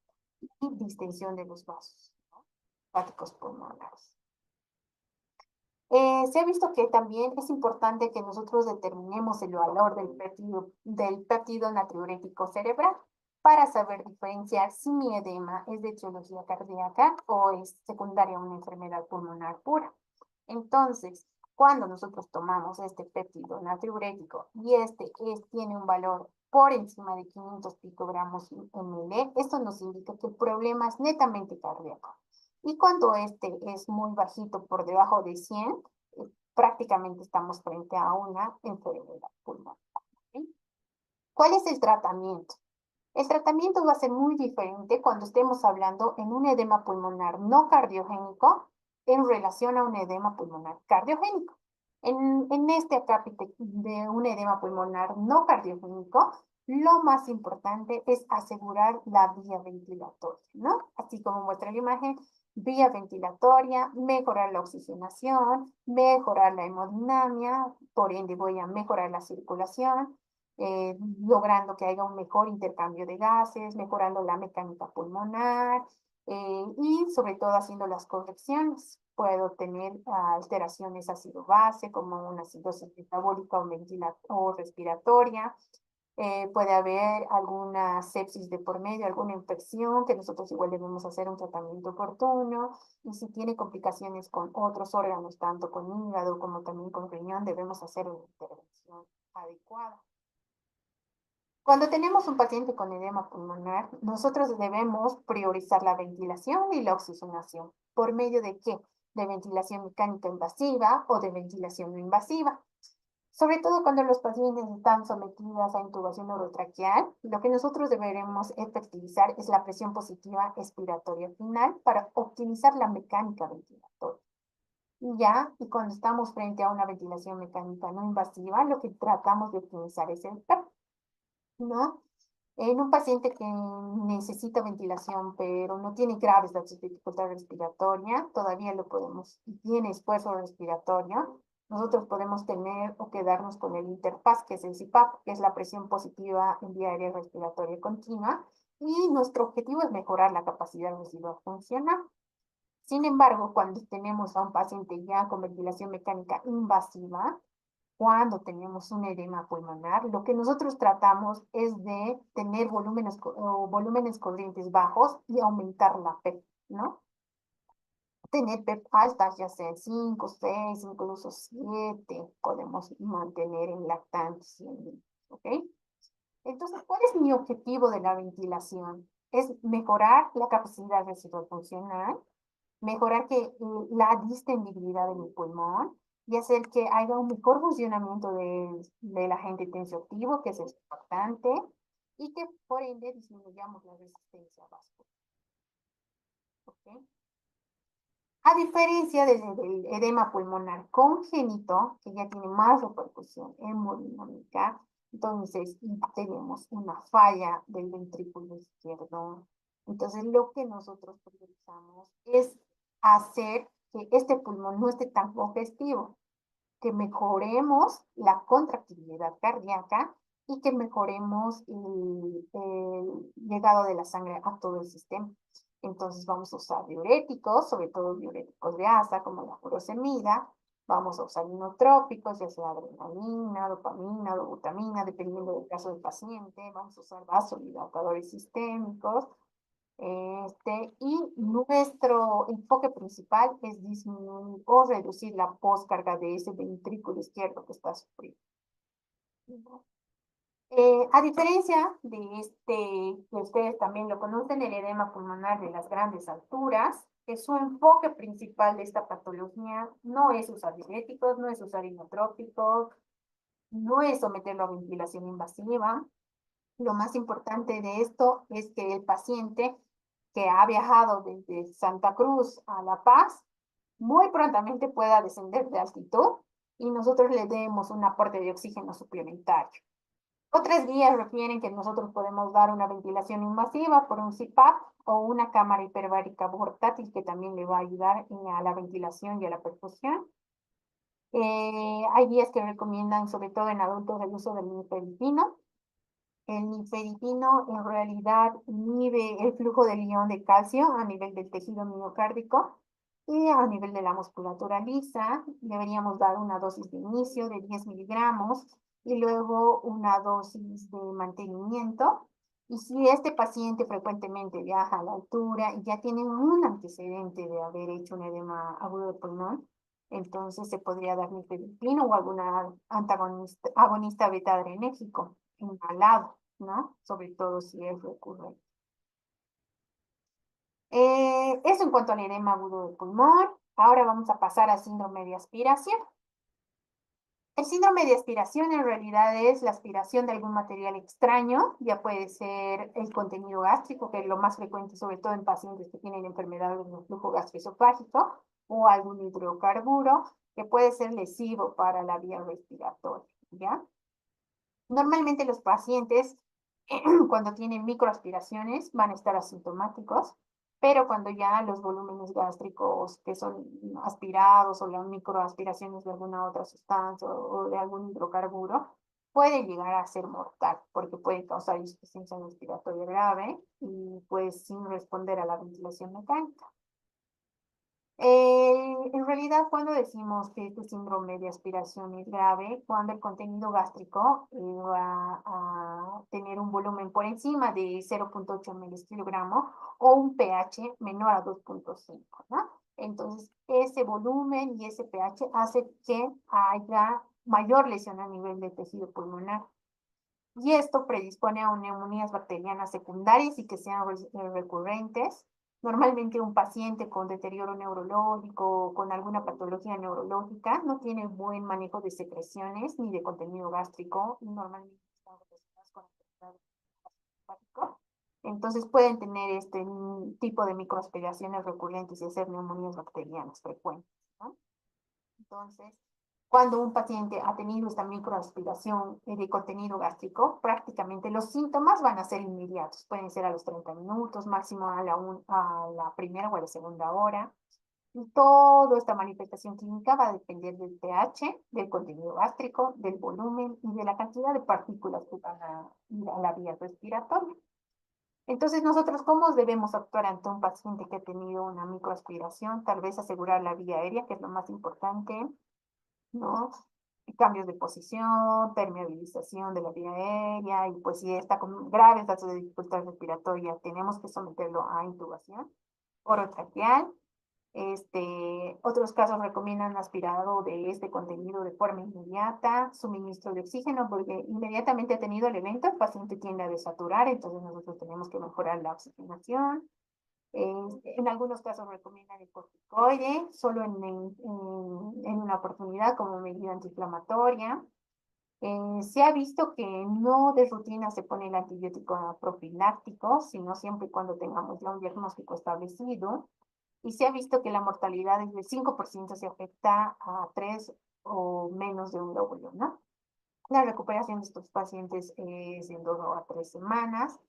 y distensión de los vasos, ¿no?, hepáticos pulmonares. Se ha visto que también es importante que nosotros determinemos el valor del péptido natriurético cerebral para saber diferenciar si mi edema es de etiología cardíaca o es secundaria a una enfermedad pulmonar pura. Entonces, cuando nosotros tomamos este péptido natriurético y tiene un valor por encima de 500 picogramos ml, esto nos indica que el problema es netamente cardíaco. Y cuando este es muy bajito, por debajo de 100, prácticamente estamos frente a una enfermedad pulmonar. ¿Sí? ¿Cuál es el tratamiento? El tratamiento va a ser muy diferente cuando estemos hablando en un edema pulmonar no cardiogénico en relación a un edema pulmonar cardiogénico. En este acápite de un edema pulmonar no cardiogénico, lo más importante es asegurar la vía ventilatoria, ¿no? Así como muestra la imagen, vía ventilatoria, mejorar la oxigenación, mejorar la hemodinamia, por ende voy a mejorar la circulación, logrando que haya un mejor intercambio de gases, mejorando la mecánica pulmonar, y sobre todo haciendo las correcciones. Puedo tener alteraciones ácido-base, como una acidosis metabólica o respiratoria. Puede haber alguna sepsis de por medio, alguna infección, que nosotros igual debemos hacer un tratamiento oportuno. Y si tiene complicaciones con otros órganos, tanto con hígado como también con riñón, debemos hacer una intervención adecuada. Cuando tenemos un paciente con edema pulmonar, nosotros debemos priorizar la ventilación y la oxigenación. ¿Por medio de qué? De ventilación mecánica invasiva o de ventilación no invasiva. Sobre todo cuando los pacientes están sometidos a intubación orotraqueal, lo que nosotros deberemos efectivizar es la presión positiva expiratoria final para optimizar la mecánica ventilatoria. Y cuando estamos frente a una ventilación mecánica no invasiva, lo que tratamos de optimizar es el PEP, ¿no? En un paciente que necesita ventilación, pero no tiene graves dificultad respiratoria, todavía lo podemos, y tiene esfuerzo respiratorio, nosotros podemos tener o quedarnos con el Interpas, que es el CPAP, que es la presión positiva en vía aérea respiratoria continua, y nuestro objetivo es mejorar la capacidad residual funcional. Sin embargo, cuando tenemos a un paciente ya con ventilación mecánica invasiva, cuando tenemos un edema pulmonar, lo que nosotros tratamos es de tener volúmenes corrientes bajos y aumentar la PEP, ¿no? Tener PEP altas, ya sea 5, 6, incluso 7, podemos mantener en lactantes, ¿ok? Entonces, ¿cuál es mi objetivo de la ventilación? Es mejorar la capacidad residual funcional, mejorar la distendibilidad de mi pulmón y hacer que haya un mejor funcionamiento del agente tensioactivo, que es importante, y que por ende disminuyamos la resistencia vascular. ¿Okay? A diferencia del edema pulmonar congénito, que ya tiene más repercusión hemodinámica, entonces tenemos una falla del ventrículo izquierdo. Entonces, lo que nosotros priorizamos es hacer que este pulmón no esté tan congestivo, que mejoremos la contractibilidad cardíaca y que mejoremos el llegado de la sangre a todo el sistema. Entonces vamos a usar diuréticos, sobre todo diuréticos de asa, como la furosemida. Vamos a usar inotrópicos, ya sea adrenalina, dopamina, dobutamina, dependiendo del caso del paciente. Vamos a usar vasodilatadores sistémicos. Y nuestro enfoque principal es disminuir o reducir la poscarga de ese ventrículo izquierdo que está sufriendo. A diferencia de que ustedes también lo conocen, el edema pulmonar de las grandes alturas, que su enfoque principal de esta patología no es usar diuréticos, no es usar inotrópicos, no es someterlo a ventilación invasiva. Lo más importante de esto es que el paciente que ha viajado desde Santa Cruz a La Paz muy prontamente pueda descender de altitud y nosotros le demos un aporte de oxígeno suplementario. Otras guías refieren que nosotros podemos dar una ventilación invasiva por un CPAP o una cámara hiperbárica portátil que también le va a ayudar a la ventilación y a la perfusión. Hay guías que recomiendan, sobre todo en adultos, el uso del nifedipino. El nifedipino en realidad mide el flujo del ion de calcio a nivel del tejido miocárdico y a nivel de la musculatura lisa. Deberíamos dar una dosis de inicio de 10 miligramos y luego una dosis de mantenimiento. Y si este paciente frecuentemente viaja a la altura y ya tiene un antecedente de haber hecho un edema agudo de pulmón, entonces se podría dar nifedipino o alguna agonista beta-adrenérgico inhalado, ¿no? Sobre todo si es recurrente. Eso en cuanto al edema agudo de pulmón. Ahora vamos a pasar al síndrome de aspiración. El síndrome de aspiración en realidad es la aspiración de algún material extraño, ya puede ser el contenido gástrico, que es lo más frecuente, sobre todo en pacientes que tienen enfermedades del flujo gastroesofágico, o algún hidrocarburo, que puede ser lesivo para la vía respiratoria, ¿ya? Normalmente los pacientes, cuando tienen microaspiraciones, van a estar asintomáticos, pero cuando ya los volúmenes gástricos que son aspirados o las microaspiraciones de alguna otra sustancia o de algún hidrocarburo, puede llegar a ser mortal porque puede causar insuficiencia respiratoria grave y pues sin responder a la ventilación mecánica. En realidad, cuando decimos que este síndrome de aspiración es grave, cuando el contenido gástrico va a tener un volumen por encima de 0,8 kilogramo o un pH menor a 2,5, ¿no? Entonces, ese volumen y ese pH hace que haya mayor lesión a nivel de tejido pulmonar. Y esto predispone a neumonías bacterianas secundarias y que sean recurrentes. Normalmente un paciente con deterioro neurológico o con alguna patología neurológica no tiene buen manejo de secreciones ni de contenido gástrico y normalmente están relacionados con enfermedades hepáticas. Entonces pueden tener este tipo de microaspiraciones recurrentes y hacer neumonías bacterianas frecuentes, ¿no? Entonces, cuando un paciente ha tenido esta microaspiración de contenido gástrico, prácticamente los síntomas van a ser inmediatos. Pueden ser a los 30 minutos, máximo a la primera o a la segunda hora. Y toda esta manifestación clínica va a depender del pH, del contenido gástrico, del volumen y de la cantidad de partículas que van a ir a la vía respiratoria. Entonces, nosotros, ¿cómo debemos actuar ante un paciente que ha tenido una microaspiración? Tal vez asegurar la vía aérea, que es lo más importante, ¿no? Cambios de posición, permeabilización de la vía aérea, y pues si está con graves casos de dificultad respiratoria, tenemos que someterlo a intubación orotraqueal. Otros casos recomiendan aspirado de este contenido de forma inmediata, suministro de oxígeno, porque inmediatamente ha tenido el evento, el paciente tiende a desaturar, entonces nosotros tenemos que mejorar la oxigenación. En algunos casos recomiendan el corticoide, solo en una oportunidad como medida antiinflamatoria. Se ha visto que no de rutina se pone el antibiótico profiláctico, sino siempre y cuando tengamos ya un diagnóstico establecido. Y se ha visto que la mortalidad es del 5% si afecta a 3 o menos de un lóbulo, ¿no? La recuperación de estos pacientes es en 2 a 3 semanas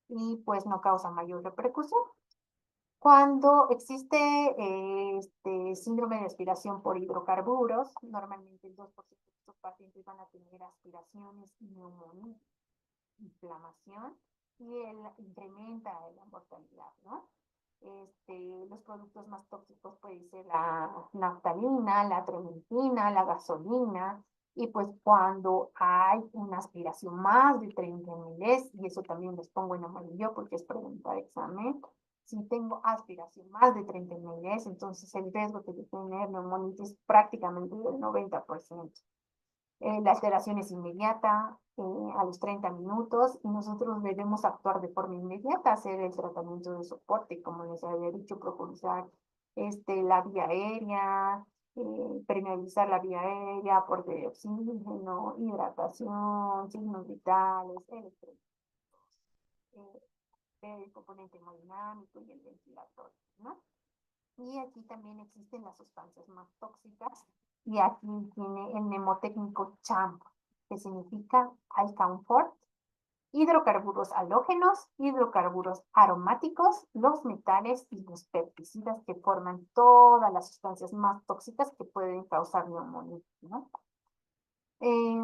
y pues no causa mayor repercusión. Cuando existe síndrome de aspiración por hidrocarburos, normalmente el 2% de estos pacientes van a tener aspiraciones, neumonía, inflamación y incrementa la mortalidad, ¿no? Los productos más tóxicos pueden ser la naftalina, la trementina, la gasolina, y pues cuando hay una aspiración más de 30 ml, y eso también les pongo en amarillo porque es pregunta de examen, si tengo aspiración más de 30 ml, entonces el riesgo de tener neumonitis es prácticamente del 90%. La alteración es inmediata, a los 30 minutos, y nosotros debemos actuar de forma inmediata, hacer el tratamiento de soporte, como les había dicho, procurar la vía aérea, permeabilizar la vía aérea, aporte de oxígeno, hidratación, signos vitales, eh, el componente hemodinámico y el ventilador, ¿no? Y aquí también existen las sustancias más tóxicas. Y aquí tiene el mnemotécnico CHAMP, que significa alcanfor, hidrocarburos halógenos, hidrocarburos aromáticos, los metales y los pesticidas que forman todas las sustancias más tóxicas que pueden causar neumonía, ¿no? Eh,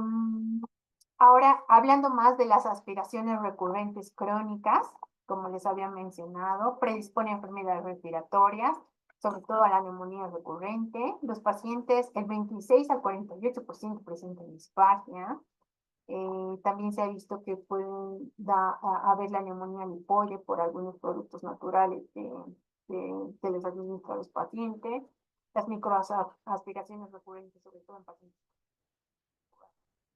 Ahora, hablando más de las aspiraciones recurrentes crónicas, como les había mencionado, predispone a enfermedades respiratorias, sobre todo a la neumonía recurrente. Los pacientes, el 26 al 48% presentan disfagia. También se ha visto que pueden haber la neumonía lipoide por algunos productos naturales que les administra a los pacientes. Las microaspiraciones recurrentes, sobre todo en pacientes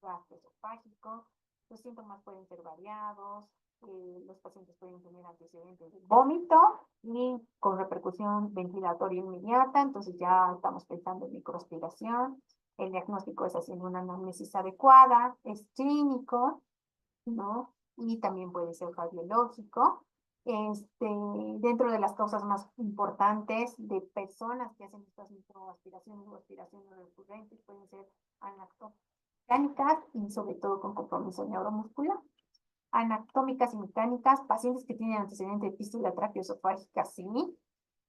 gastroesofágico. Los síntomas pueden ser variados, los pacientes pueden tener antecedentes de vómito y con repercusión ventilatoria inmediata, entonces ya estamos pensando en microaspiración. El diagnóstico es haciendo una anamnesis adecuada, es clínico, ¿no? Y también puede ser radiológico. Dentro de las causas más importantes de personas que hacen estas microaspiraciones o aspiraciones recurrentes pueden ser mecánicas y sobre todo con compromiso neuromuscular. Anatómicas y mecánicas, pacientes que tienen antecedente de fístula traqueoesofágica, sí,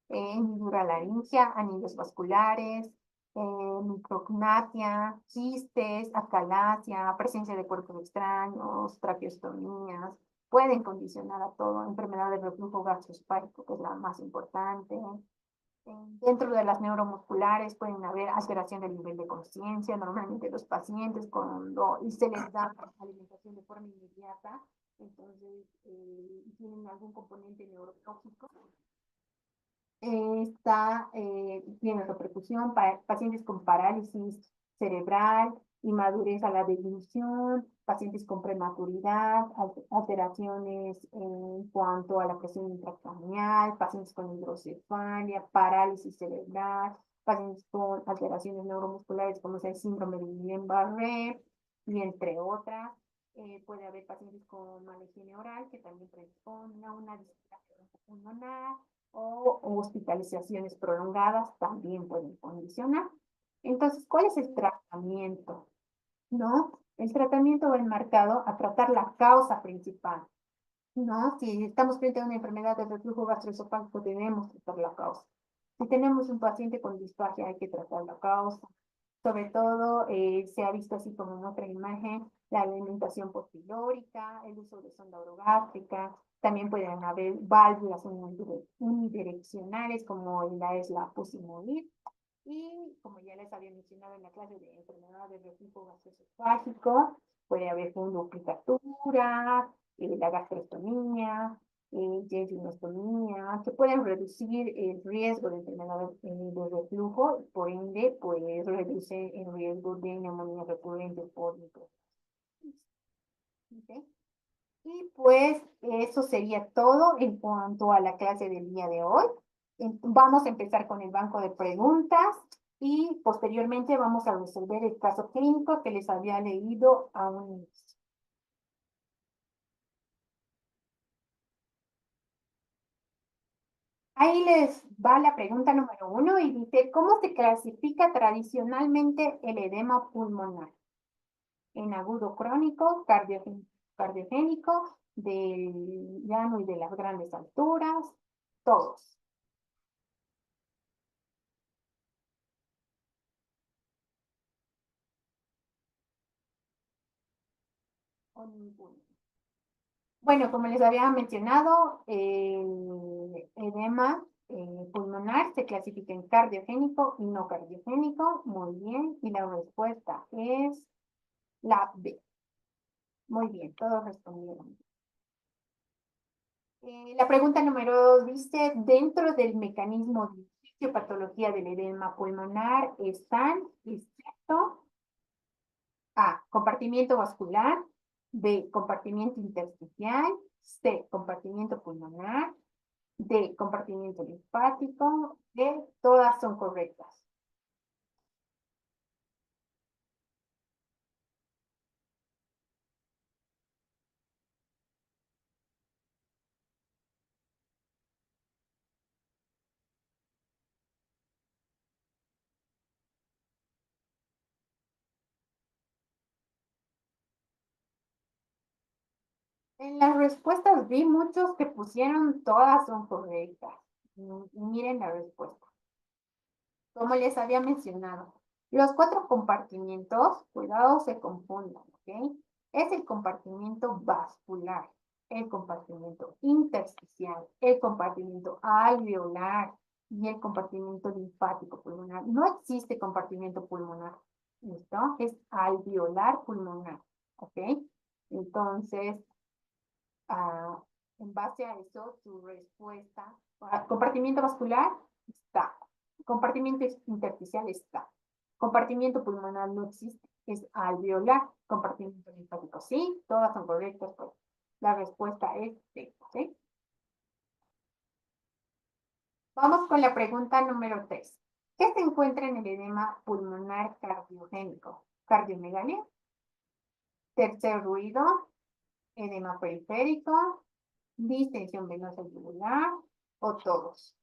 hendidura laringea, anillos vasculares, micrognatia, quistes, acalasia, presencia de cuerpos extraños, traqueostomías, pueden condicionar a todo, enfermedad de reflujo gastroesofágico, que es la más importante. Dentro de las neuromusculares pueden haber alteración del nivel de conciencia. Normalmente los pacientes cuando y se les da alimentación de forma inmediata, entonces tienen algún componente neurológico, tiene repercusión para pacientes con parálisis cerebral, inmadurez a la deglución, pacientes con prematuridad, alteraciones en cuanto a la presión intracraneal, pacientes con hidrocefalia, parálisis cerebral, pacientes con alteraciones neuromusculares como es el síndrome de Guillain-Barré, y entre otras. Puede haber pacientes con mala higiene oral que también predisponen a una displasia pulmonar, o hospitalizaciones prolongadas también pueden condicionar. Entonces, ¿cuál es el tratamiento? ¿No? El tratamiento va enmarcado a tratar la causa principal, ¿no? Si estamos frente a una enfermedad del reflujo gastroesofágico, debemos tratar la causa. Si tenemos un paciente con disfagia, hay que tratar la causa. Sobre todo, se ha visto así como en otra imagen, la alimentación postpilórica, el uso de sonda orogástrica, también pueden haber válvulas unidireccionales como la es la pusimolir, y como ya les había mencionado en la clase de enfermedades de reflujo gastroesofágico, puede haber fundoplicatura, la gastrostomía, yesinotomía, que pueden reducir el riesgo de enfermedades de reflujo, por ende, pues reduce el riesgo de neumonía recurrente por microcefalia. ¿Okay? Y pues eso sería todo en cuanto a la clase del día de hoy. Vamos a empezar con el banco de preguntas y posteriormente vamos a resolver el caso clínico que les había leído a un inicio. Ahí les va la pregunta número 1 y dice, ¿cómo se clasifica tradicionalmente el edema pulmonar? En agudo crónico, cardiogénico, del llano y de las grandes alturas, todos. O ninguno. Bueno, como les había mencionado, el edema pulmonar se clasifica en cardiogénico y no cardiogénico. Muy bien. Y la respuesta es la B. Muy bien, todos respondieron. La pregunta número 2 dice, dentro del mecanismo de fisiopatología del edema pulmonar están, excepto A, compartimiento vascular, B, compartimiento intersticial, C, compartimiento pulmonar, D, compartimiento linfático, D, todas son correctas. En las respuestas vi muchos que pusieron todas son correctas. Miren la respuesta. Como les había mencionado, los cuatro compartimientos, cuidado, se confundan, ¿ok? Es el compartimiento vascular, el compartimiento intersticial, el compartimiento alveolar y el compartimiento linfático pulmonar. No existe compartimiento pulmonar, ¿listo? Es alveolar pulmonar, ¿ok? Entonces, ah, en base a eso, su respuesta, compartimiento vascular está, compartimiento intersticial está, compartimiento pulmonar no existe, es alveolar, compartimiento linfático sí, todas son correctas, pues la respuesta es C, ¿ok? Vamos con la pregunta número 3. ¿Qué se encuentra en el edema pulmonar cardiogénico? Cardiomegalia, tercer ruido, edema periférico, distensión venosa yugular o todos.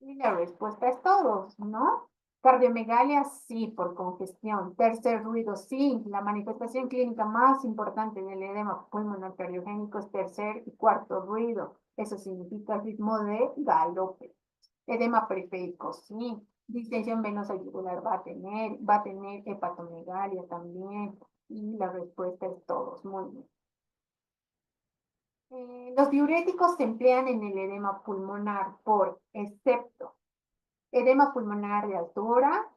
Y la respuesta es todos, ¿no? Cardiomegalia, sí, por congestión. Tercer ruido, sí. La manifestación clínica más importante del edema pulmonar cardiogénico es tercer y cuarto ruido. Eso significa ritmo de galope. Edema periférico, sí. Distensión venosa yugular va a tener hepatomegalia también. Y la respuesta es todos. Muy bien. Los diuréticos se emplean en el edema pulmonar por, excepto, edema pulmonar de altura,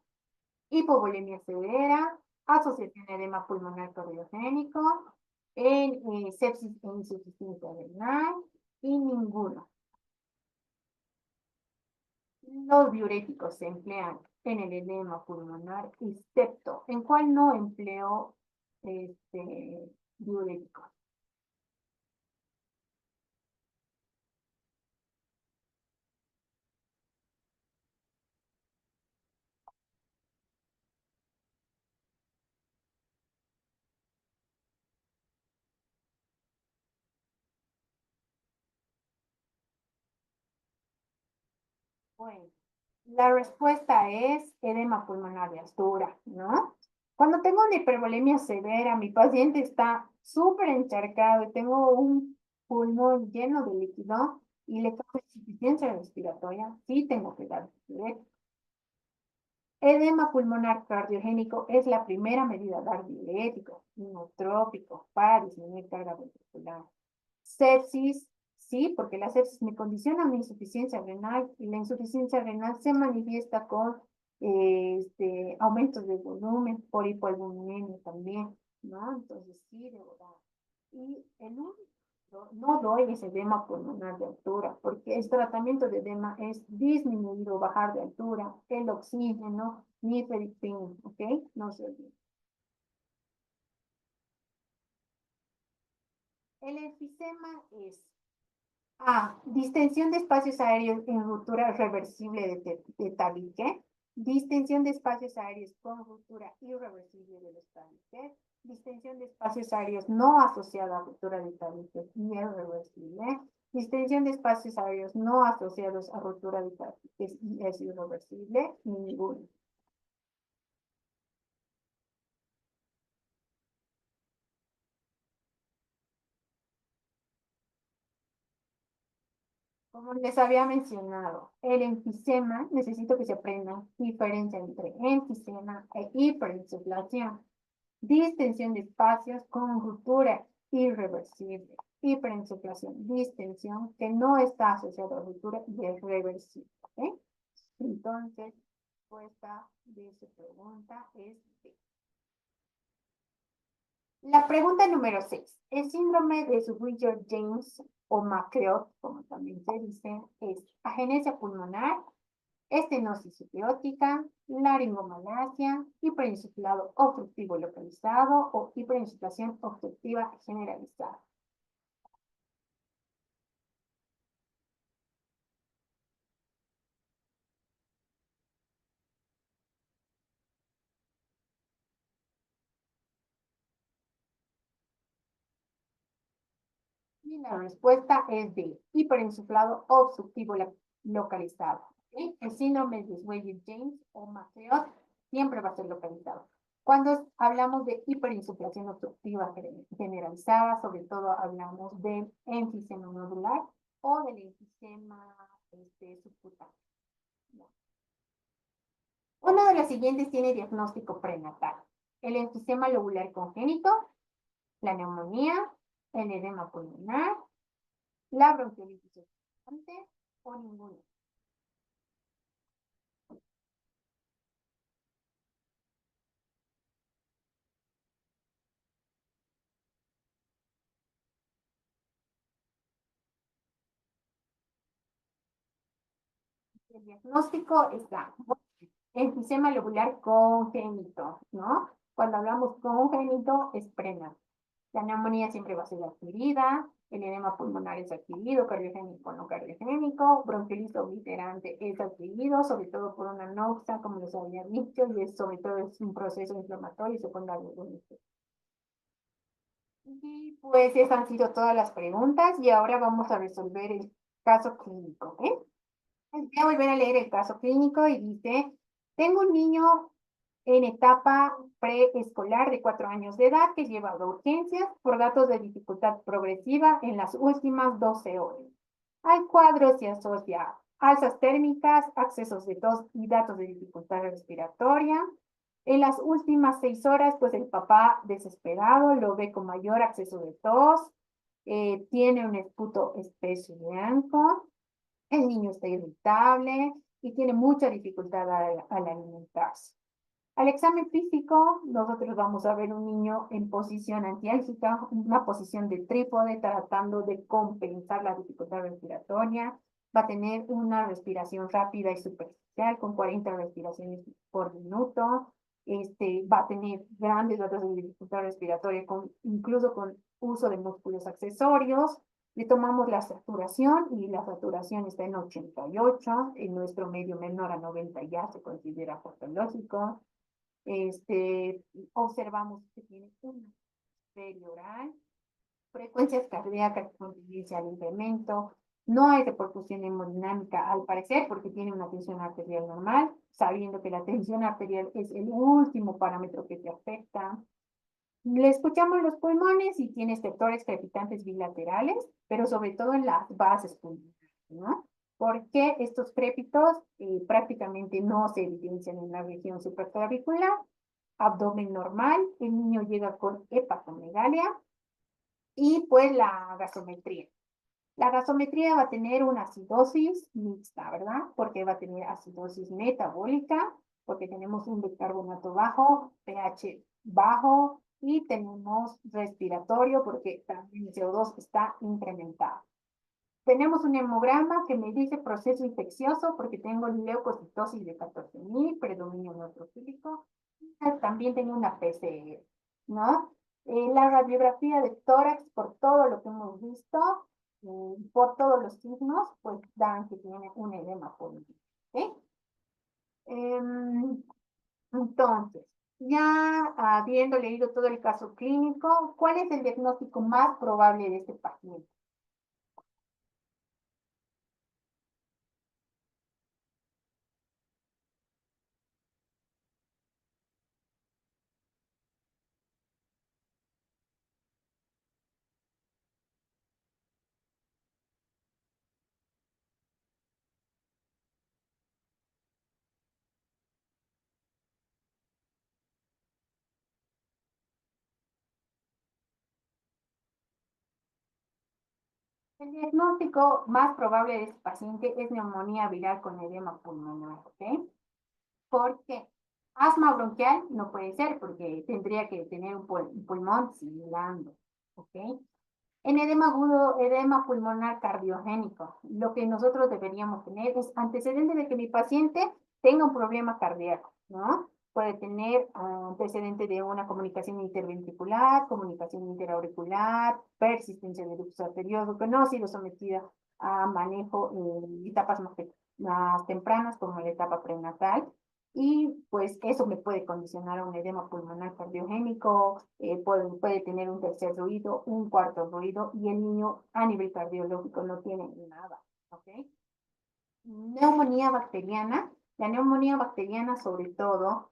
hipovolemia severa, asociación a edema pulmonar cardiogénico, en sepsis e insuficiencia renal y ninguno. Los diuréticos se emplean en el edema pulmonar, excepto, ¿en cuál no empleo diuréticos? Bueno, la respuesta es edema pulmonar de altura, ¿no? Cuando tengo una hipervolemia severa, mi paciente está súper encharcado y tengo un pulmón lleno de líquido y le causa insuficiencia respiratoria, sí tengo que dar diurético. Edema pulmonar cardiogénico es la primera medida, dar diurético, inotrópico, para disminuir carga ventricular. Sepsis, sí, porque la sepsis me condiciona mi insuficiencia renal y la insuficiencia renal se manifiesta con aumentos de volumen por hipoalbuminemia también, ¿no? Entonces sí, debo dar. Y el único no doy ese edema pulmonar de altura, porque el tratamiento de edema es disminuir o bajar de altura, el oxígeno, nifedipine, ¿ok? No se olvide. El enfisema es distensión de espacios aéreos en ruptura reversible de tabique. Distensión de espacios aéreos con ruptura irreversible de los tabiques. Distensión de espacios aéreos no asociada a ruptura de tabiques y irreversible. Distensión de espacios aéreos no asociados a ruptura de tabiques y es irreversible. Ninguno. Como les había mencionado, el enfisema, necesito que se aprendan diferencia entre enfisema e hiperinsuflación. Distensión de espacios con ruptura irreversible. Hiperinsuflación, distensión que no está asociada a ruptura y es reversible. ¿Okay? Entonces, la respuesta de su pregunta es B. La pregunta número 6. El síndrome de Swyer-James o McLeod, como también se dice, es agenesia pulmonar, estenosis subglótica, laringomalacia, hiperinsuflado obstructivo localizado o hiperinsuflación obstructiva generalizada. Y la respuesta es de hiperinsuflado obstructivo localizado. ¿Okay? El síndrome de Swyer-James o McLeod siempre va a ser localizado. Cuando hablamos de hiperinsuflación obstructiva generalizada, sobre todo hablamos del enfisema nodular o del enfisema subcutáneo. Uno de los siguientes tiene diagnóstico prenatal. El enfisema lobular congénito, la neumonía, el edema pulmonar, la bronquiolitis subcutánea o ninguno. El diagnóstico está enfisema lobular congénito, ¿no? Cuando hablamos congénito es prenatal. La neumonía siempre va a ser adquirida, el edema pulmonar es adquirido, cardiogénico no cardiogénico, bronquiolitis obliterante es adquirido, sobre todo por una noxa, como les había dicho, y es sobre todo es un proceso inflamatorio secundario. Y pues esas han sido todas las preguntas y ahora vamos a resolver el caso clínico, ¿eh? Voy a volver a leer el caso clínico y dice, tengo un niño en etapa preescolar de 4 años de edad que lleva a urgencias por datos de dificultad progresiva en las últimas 12 horas. Al cuadro se asocia alzas térmicas, accesos de tos y datos de dificultad respiratoria. En las últimas 6 horas, pues el papá desesperado lo ve con mayor acceso de tos, tiene un esputo espeso y blanco, el niño está irritable y tiene mucha dificultad al alimentarse. Al examen físico, nosotros vamos a ver un niño en posición antiálgica, una posición de trípode, tratando de compensar la dificultad respiratoria. Va a tener una respiración rápida y superficial, con 40 respiraciones por minuto. Va a tener grandes datos de dificultad respiratoria, incluso con uso de músculos accesorios. Le tomamos la saturación y la saturación está en 88, en nuestro medio menor a 90 ya se considera patológico. Observamos que tiene un perioral, frecuencias cardíacas con tendencia al incremento, no hay repercusión hemodinámica al parecer porque tiene una tensión arterial normal, sabiendo que la tensión arterial es el último parámetro que te afecta. Le escuchamos los pulmones y tiene estertores crepitantes bilaterales, pero sobre todo en las bases pulmonares, ¿no? Porque estos crépitos prácticamente no se evidencian en la región supraclavicular, abdomen normal, el niño llega con hepatomegalia y pues la gasometría. La gasometría va a tener una acidosis mixta, ¿verdad? Porque va a tener acidosis metabólica, porque tenemos un bicarbonato bajo, pH bajo y tenemos respiratorio porque también el CO2 está incrementado. Tenemos un hemograma que me dice proceso infeccioso porque tengo leucocitosis de 14.000, predominio neutrofílico. También tengo una PCR, ¿no? La radiografía de tórax, por todo lo que hemos visto, por todos los signos, pues dan que tiene un edema pulmonar. ¿Sí? Entonces, ya habiendo leído todo el caso clínico, ¿cuál es el diagnóstico más probable de este paciente? El diagnóstico más probable de este paciente es neumonía viral con edema pulmonar, ¿ok? Porque asma bronquial no puede ser, porque tendría que tener un pulmón simulando, ¿ok? En edema agudo, edema pulmonar cardiogénico, lo que nosotros deberíamos tener es antecedente de que mi paciente tenga un problema cardíaco, ¿no? Puede tener antecedente de una comunicación interventricular, comunicación interauricular, persistencia de lupus arterioso, que no ha sido sometida a manejo en etapas más tempranas, como la etapa prenatal, y pues eso me puede condicionar a un edema pulmonar cardiogénico, puede tener un tercer ruido, un cuarto ruido, y el niño a nivel cardiológico no tiene nada, ¿ok? Neumonía bacteriana. La neumonía bacteriana, sobre todo,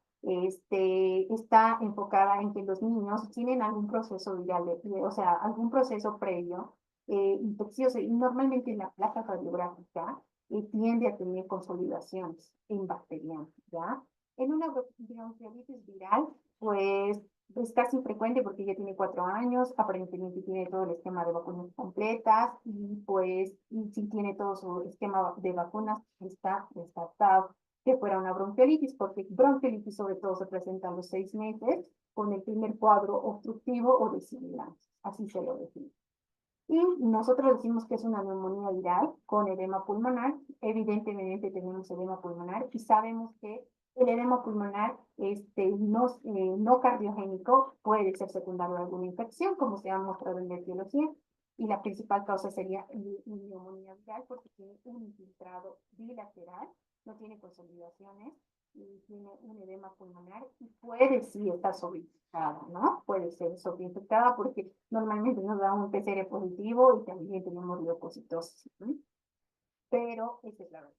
está enfocada en que los niños tienen algún proceso viral, o sea, algún proceso previo infeccioso, y normalmente la placa radiográfica tiende a tener consolidaciones en bacteriana, ¿ya? En una bronquiolitis viral, pues es casi frecuente porque ya tiene 4 años, aparentemente tiene todo el esquema de vacunas completas y pues y si tiene todo su esquema de vacunas, está descartado que fuera una bronquiolitis, porque bronquiolitis sobre todo se presenta a los 6 meses con el primer cuadro obstructivo o de sibilancia, así se lo define. Y nosotros decimos que es una neumonía viral con edema pulmonar. Evidentemente tenemos edema pulmonar y sabemos que el edema pulmonar no cardiogénico puede ser secundario a alguna infección, como se ha mostrado en la etiología. Y la principal causa sería neumonía viral porque tiene un infiltrado bilateral, no tiene consolidaciones y tiene un edema pulmonar y puede sí estar sobreinfectada, ¿no? Puede ser sobreinfectada porque normalmente nos da un PCR positivo y también tenemos leucocitosis, ¿no? Pero esa es la verdad.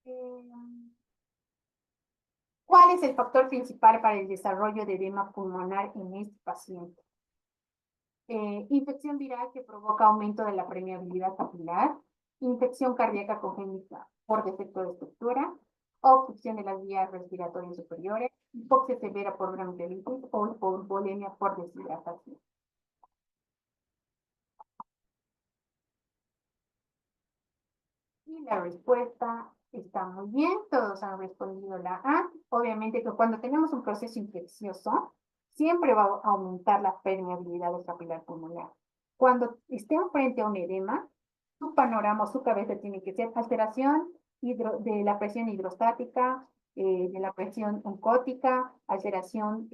Eh, ¿Cuál es el factor principal para el desarrollo de edema pulmonar en este paciente? Infección viral que provoca aumento de la permeabilidad capilar, infección cardíaca congénita por defecto de estructura, obstrucción de las vías respiratorias superiores, hipoxia severa por bronquiolitis o hipovolemia por deshidratación. Y la respuesta está muy bien, todos han respondido la A. Obviamente que cuando tenemos un proceso infeccioso, siempre va a aumentar la permeabilidad del capilar pulmonar. Cuando estén frente a un edema, su panorama, su cabeza tiene que ser alteración de la presión hidrostática, de la presión oncótica, alteración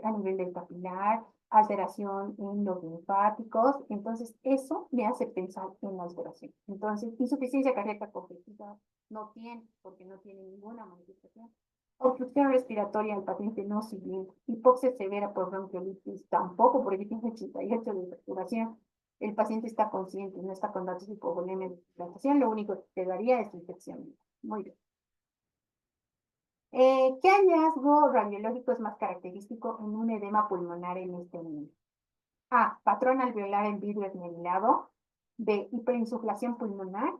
a nivel del capilar, alteración en los linfáticos. Entonces, eso me hace pensar en la alteración. Entonces, insuficiencia cardíaca congestiva no tiene, porque no tiene ninguna manifestación. Obstrucción respiratoria al paciente no siguiente. Hipoxia severa por bronquiolitis tampoco, porque tiene 88 de saturación. El paciente está consciente, no está con datos de hipovolemia de hidratación, lo único que te daría es infección. Muy bien. ¿Qué hallazgo radiológico es más característico en un edema pulmonar en este niño? A. Patrón alveolar en vidrio esmerilado. B. Hiperinsuflación pulmonar.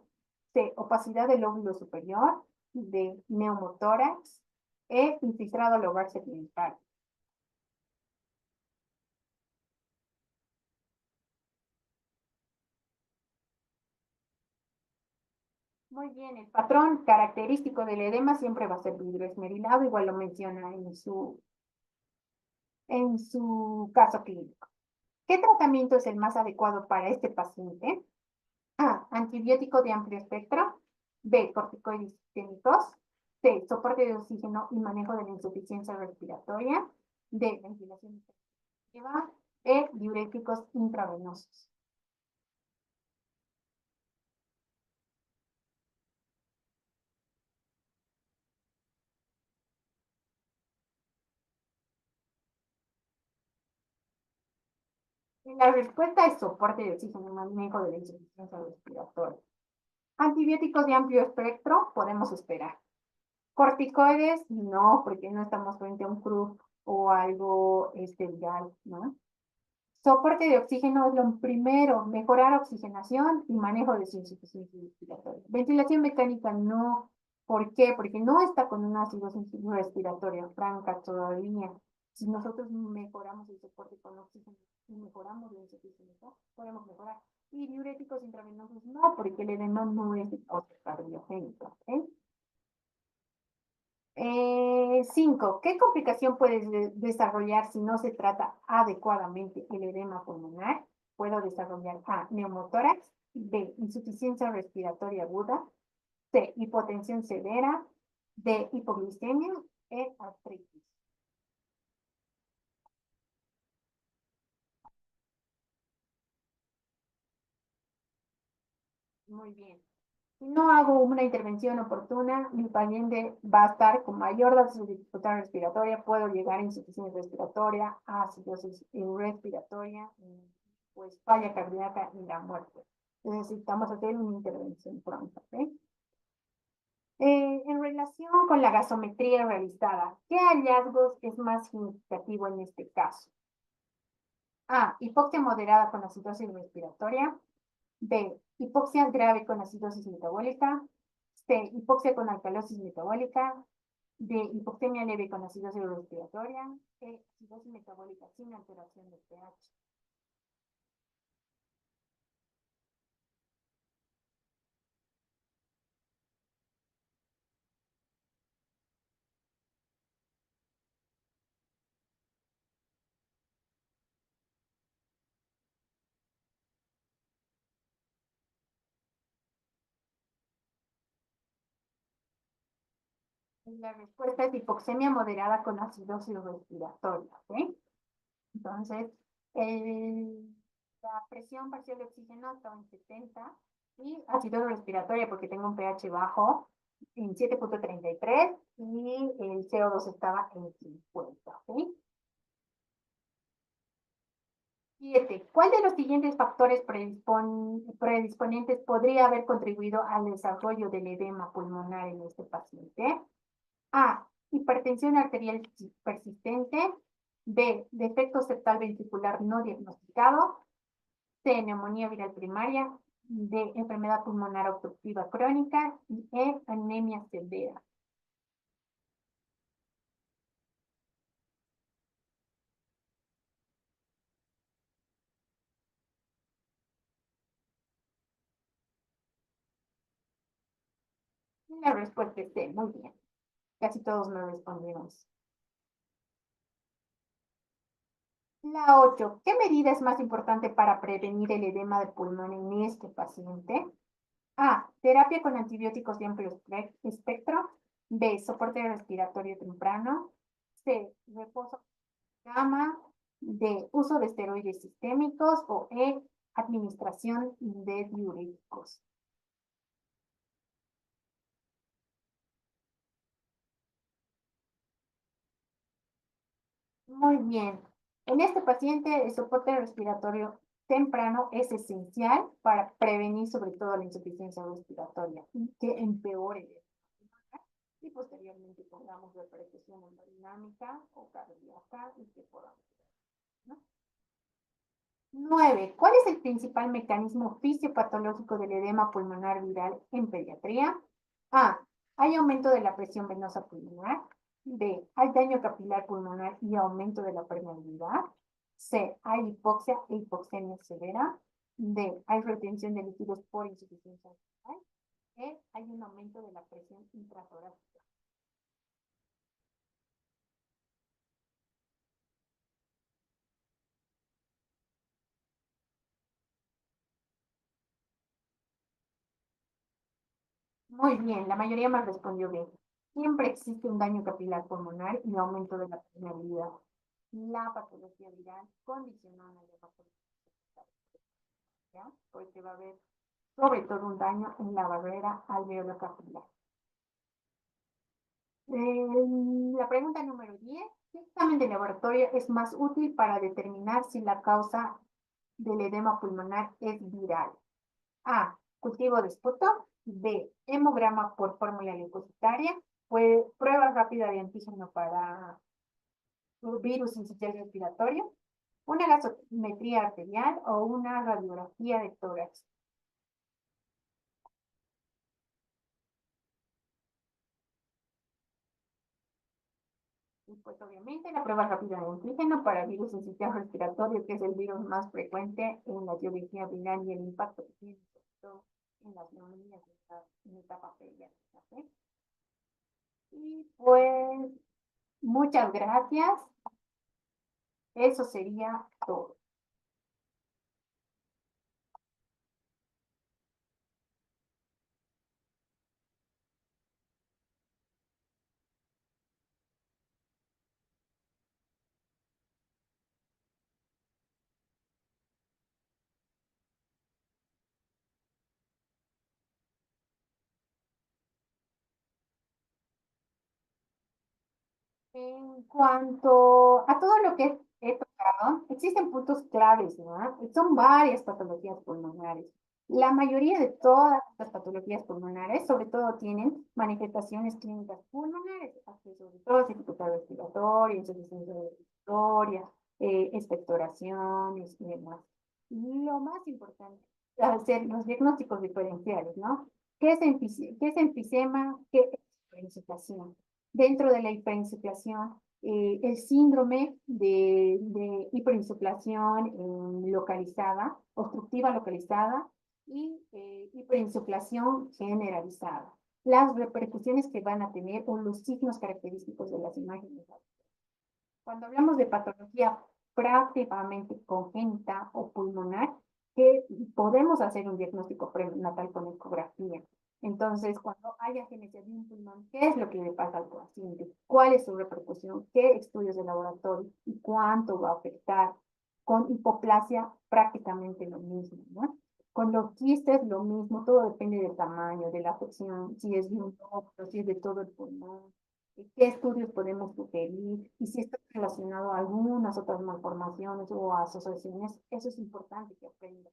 C. Opacidad del lóbulo superior. D. Neumotórax. E. Infiltrado lobar segmental. Muy bien, el patrón característico del edema siempre va a ser vidrio esmerilado, igual lo menciona en su caso clínico. ¿Qué tratamiento es el más adecuado para este paciente? A. Antibiótico de amplio espectro. B. Corticoides sistémicos. C. Soporte de oxígeno y manejo de la insuficiencia respiratoria. D. Ventilación intensiva. E. Diuréticos intravenosos. La respuesta es soporte de oxígeno y manejo de la insuficiencia respiratoria. Antibióticos de amplio espectro, podemos esperar. Corticoides, no, porque no estamos frente a un CRUF o algo viral, ¿no? Soporte de oxígeno es lo primero, mejorar oxigenación y manejo de su insuficiencia respiratoria. Ventilación mecánica no. ¿Por qué? Porque no está con una acidosis respiratoria franca todavía. Si nosotros mejoramos el soporte con oxígeno y mejoramos la insuficiencia, podemos mejorar. Y diuréticos intravenosos no, porque el edema no es de causa cardiogénica. ¿Okay? 5. ¿Qué complicación puede desarrollar si no se trata adecuadamente el edema pulmonar? Puedo desarrollar A. Neumotórax. B. Insuficiencia respiratoria aguda. C. Hipotensión severa. D. Hipoglucemia. E. Artritis. Muy bien. Si no hago una intervención oportuna, mi paciente va a estar con mayor dificultad respiratoria, puedo llegar a insuficiencia respiratoria, acidosis respiratoria, pues falla cardíaca y la muerte. Necesitamos hacer una intervención pronta. ¿Okay? En relación con la gasometría realizada, ¿qué hallazgos es más significativo en este caso? A. Hipoxia moderada con acidosis respiratoria. B. Hipoxia grave con acidosis metabólica. C. Hipoxia con alcalosis metabólica. D. Hipoxemia leve con acidosis respiratoria. E. Acidosis metabólica sin alteración del pH. Y la respuesta es hipoxemia moderada con acidosis respiratoria. ¿Okay? Entonces, la presión parcial de oxígeno estaba en 70 y acidosis respiratoria porque tengo un pH bajo en 7,33 y el CO2 estaba en 50. ¿Okay? 7. ¿Cuál de los siguientes factores predisponentes podría haber contribuido al desarrollo del edema pulmonar en este paciente? A. Hipertensión arterial persistente. B. Defecto septal ventricular no diagnosticado. C. Neumonía viral primaria. D. Enfermedad pulmonar obstructiva crónica. Y E. Anemia severa. La respuesta es C. Muy bien. Casi todos me respondimos. La 8. ¿Qué medida es más importante para prevenir el edema de pulmón en este paciente? A. Terapia con antibióticos de amplio espectro. B. Soporte respiratorio temprano. C. Reposo en cama. D. Uso de esteroides sistémicos. O E. Administración de diuréticos. Muy bien. En este paciente, el soporte respiratorio temprano es esencial para prevenir sobre todo la insuficiencia respiratoria y que empeore el edema y posteriormente pongamos repercusión hemodinámica o cardíaca y que podamos, ¿no? 9. ¿Cuál es el principal mecanismo fisiopatológico del edema pulmonar viral en pediatría? A. Hay aumento de la presión venosa pulmonar. B. Hay daño capilar pulmonar y aumento de la permeabilidad. C. Hay hipoxia e hipoxemia severa. D. Hay retención de líquidos por insuficiencia renal. E. Hay un aumento de la presión intratorácica. Muy bien, la mayoría me respondió bien. Siempre existe un daño capilar pulmonar y aumento de la permeabilidad. La patología viral condiciona la patología, ¿ya? Porque va a haber sobre todo un daño en la barrera alveolar capilar. La pregunta número 10. ¿Qué examen de laboratorio es más útil para determinar si la causa del edema pulmonar es viral? A. Cultivo de esputo. B. Hemograma por fórmula leucocitaria. Prueba rápida de antígeno para virus incisional respiratorio. Una gasometría arterial o una radiografía de tórax. Y pues obviamente la prueba rápida de antígeno para virus incisional respiratorio, que es el virus más frecuente en la biología viral y el impacto que tiene sobre todo en las neumonías en etapa pediátrica. ¿Sí? Y pues muchas gracias. Eso sería todo. En cuanto a todo lo que he tocado, existen puntos claves, ¿no? Son varias patologías pulmonares. La mayoría de todas las patologías pulmonares, sobre todo, tienen manifestaciones clínicas pulmonares, sobre todo dificultad respiratoria, insuficiencia respiratoria, expectoraciones y demás. Lo más importante, hacer los diagnósticos diferenciales, ¿no? ¿Qué es enfisema? ¿Qué es hiperinsuficiencia? Dentro de la hiperinsuflación, el síndrome de hiperinsuflación localizada, obstructiva localizada y hiperinsuflación generalizada. Las repercusiones que van a tener o los signos característicos de las imágenes. Cuando hablamos de patología prácticamente congénita o pulmonar, que podemos hacer un diagnóstico prenatal con ecografía. Entonces, cuando haya agenesia de un pulmón, ¿qué es lo que le pasa al paciente? ¿Cuál es su repercusión? ¿Qué estudios de laboratorio? ¿Y cuánto va a afectar? Con hipoplasia, prácticamente lo mismo, ¿no? Con los quistes, lo mismo, todo depende del tamaño, de la afección, si es de un óvulo, si es de todo el pulmón, qué estudios podemos sugerir y si está relacionado a algunas otras malformaciones o asociaciones, eso es importante que aprenda.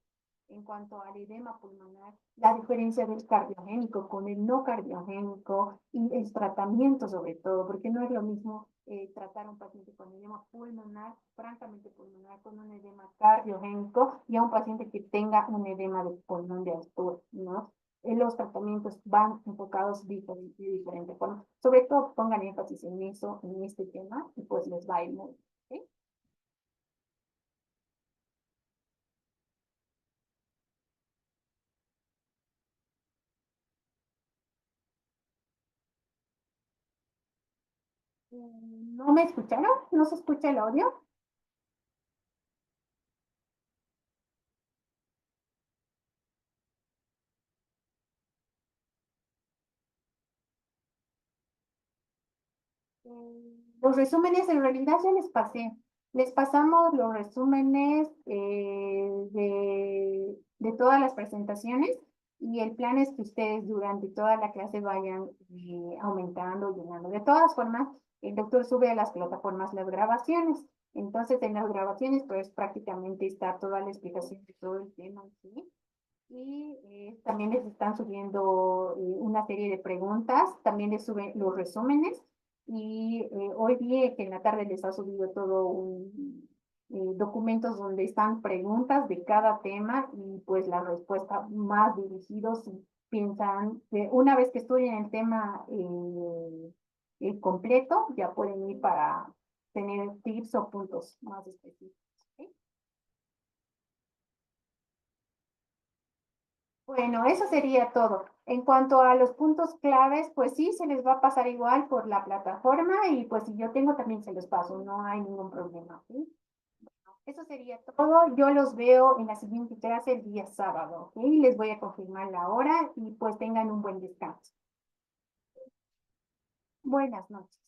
En cuanto al edema pulmonar, la diferencia del cardiogénico con el no cardiogénico y el tratamiento sobre todo, porque no es lo mismo tratar a un paciente con edema pulmonar, francamente pulmonar, con un edema cardiogénico y a un paciente que tenga un edema de pulmón de altura, ¿no? Los tratamientos van enfocados de diferente forma. Sobre todo pongan énfasis en eso, en este tema, y pues les va a ir muy bien. ¿Sí? ¿No me escucharon? ¿No se escucha el audio? Los resúmenes en realidad ya les pasé. Les pasamos los resúmenes de todas las presentaciones y el plan es que ustedes durante toda la clase vayan aumentando, llenando. De todas formas, el doctor sube a las plataformas las grabaciones. Entonces, en las grabaciones, pues prácticamente está toda la explicación de todo el tema, ¿sí? Y también les están subiendo una serie de preguntas, también les suben los resúmenes y hoy vi que en la tarde les ha subido todo un documentos donde están preguntas de cada tema y pues la respuesta más dirigidos si piensan que una vez que estudien el tema completo ya pueden ir para tener tips o puntos más específicos. ¿Sí? Bueno, eso sería todo. En cuanto a los puntos claves, pues sí, se les va a pasar igual por la plataforma y pues si yo tengo también se los paso, no hay ningún problema. ¿Sí? Eso sería todo. Yo los veo en la siguiente clase el día sábado. ¿Ok? Les voy a confirmar la hora y pues tengan un buen descanso. Buenas noches.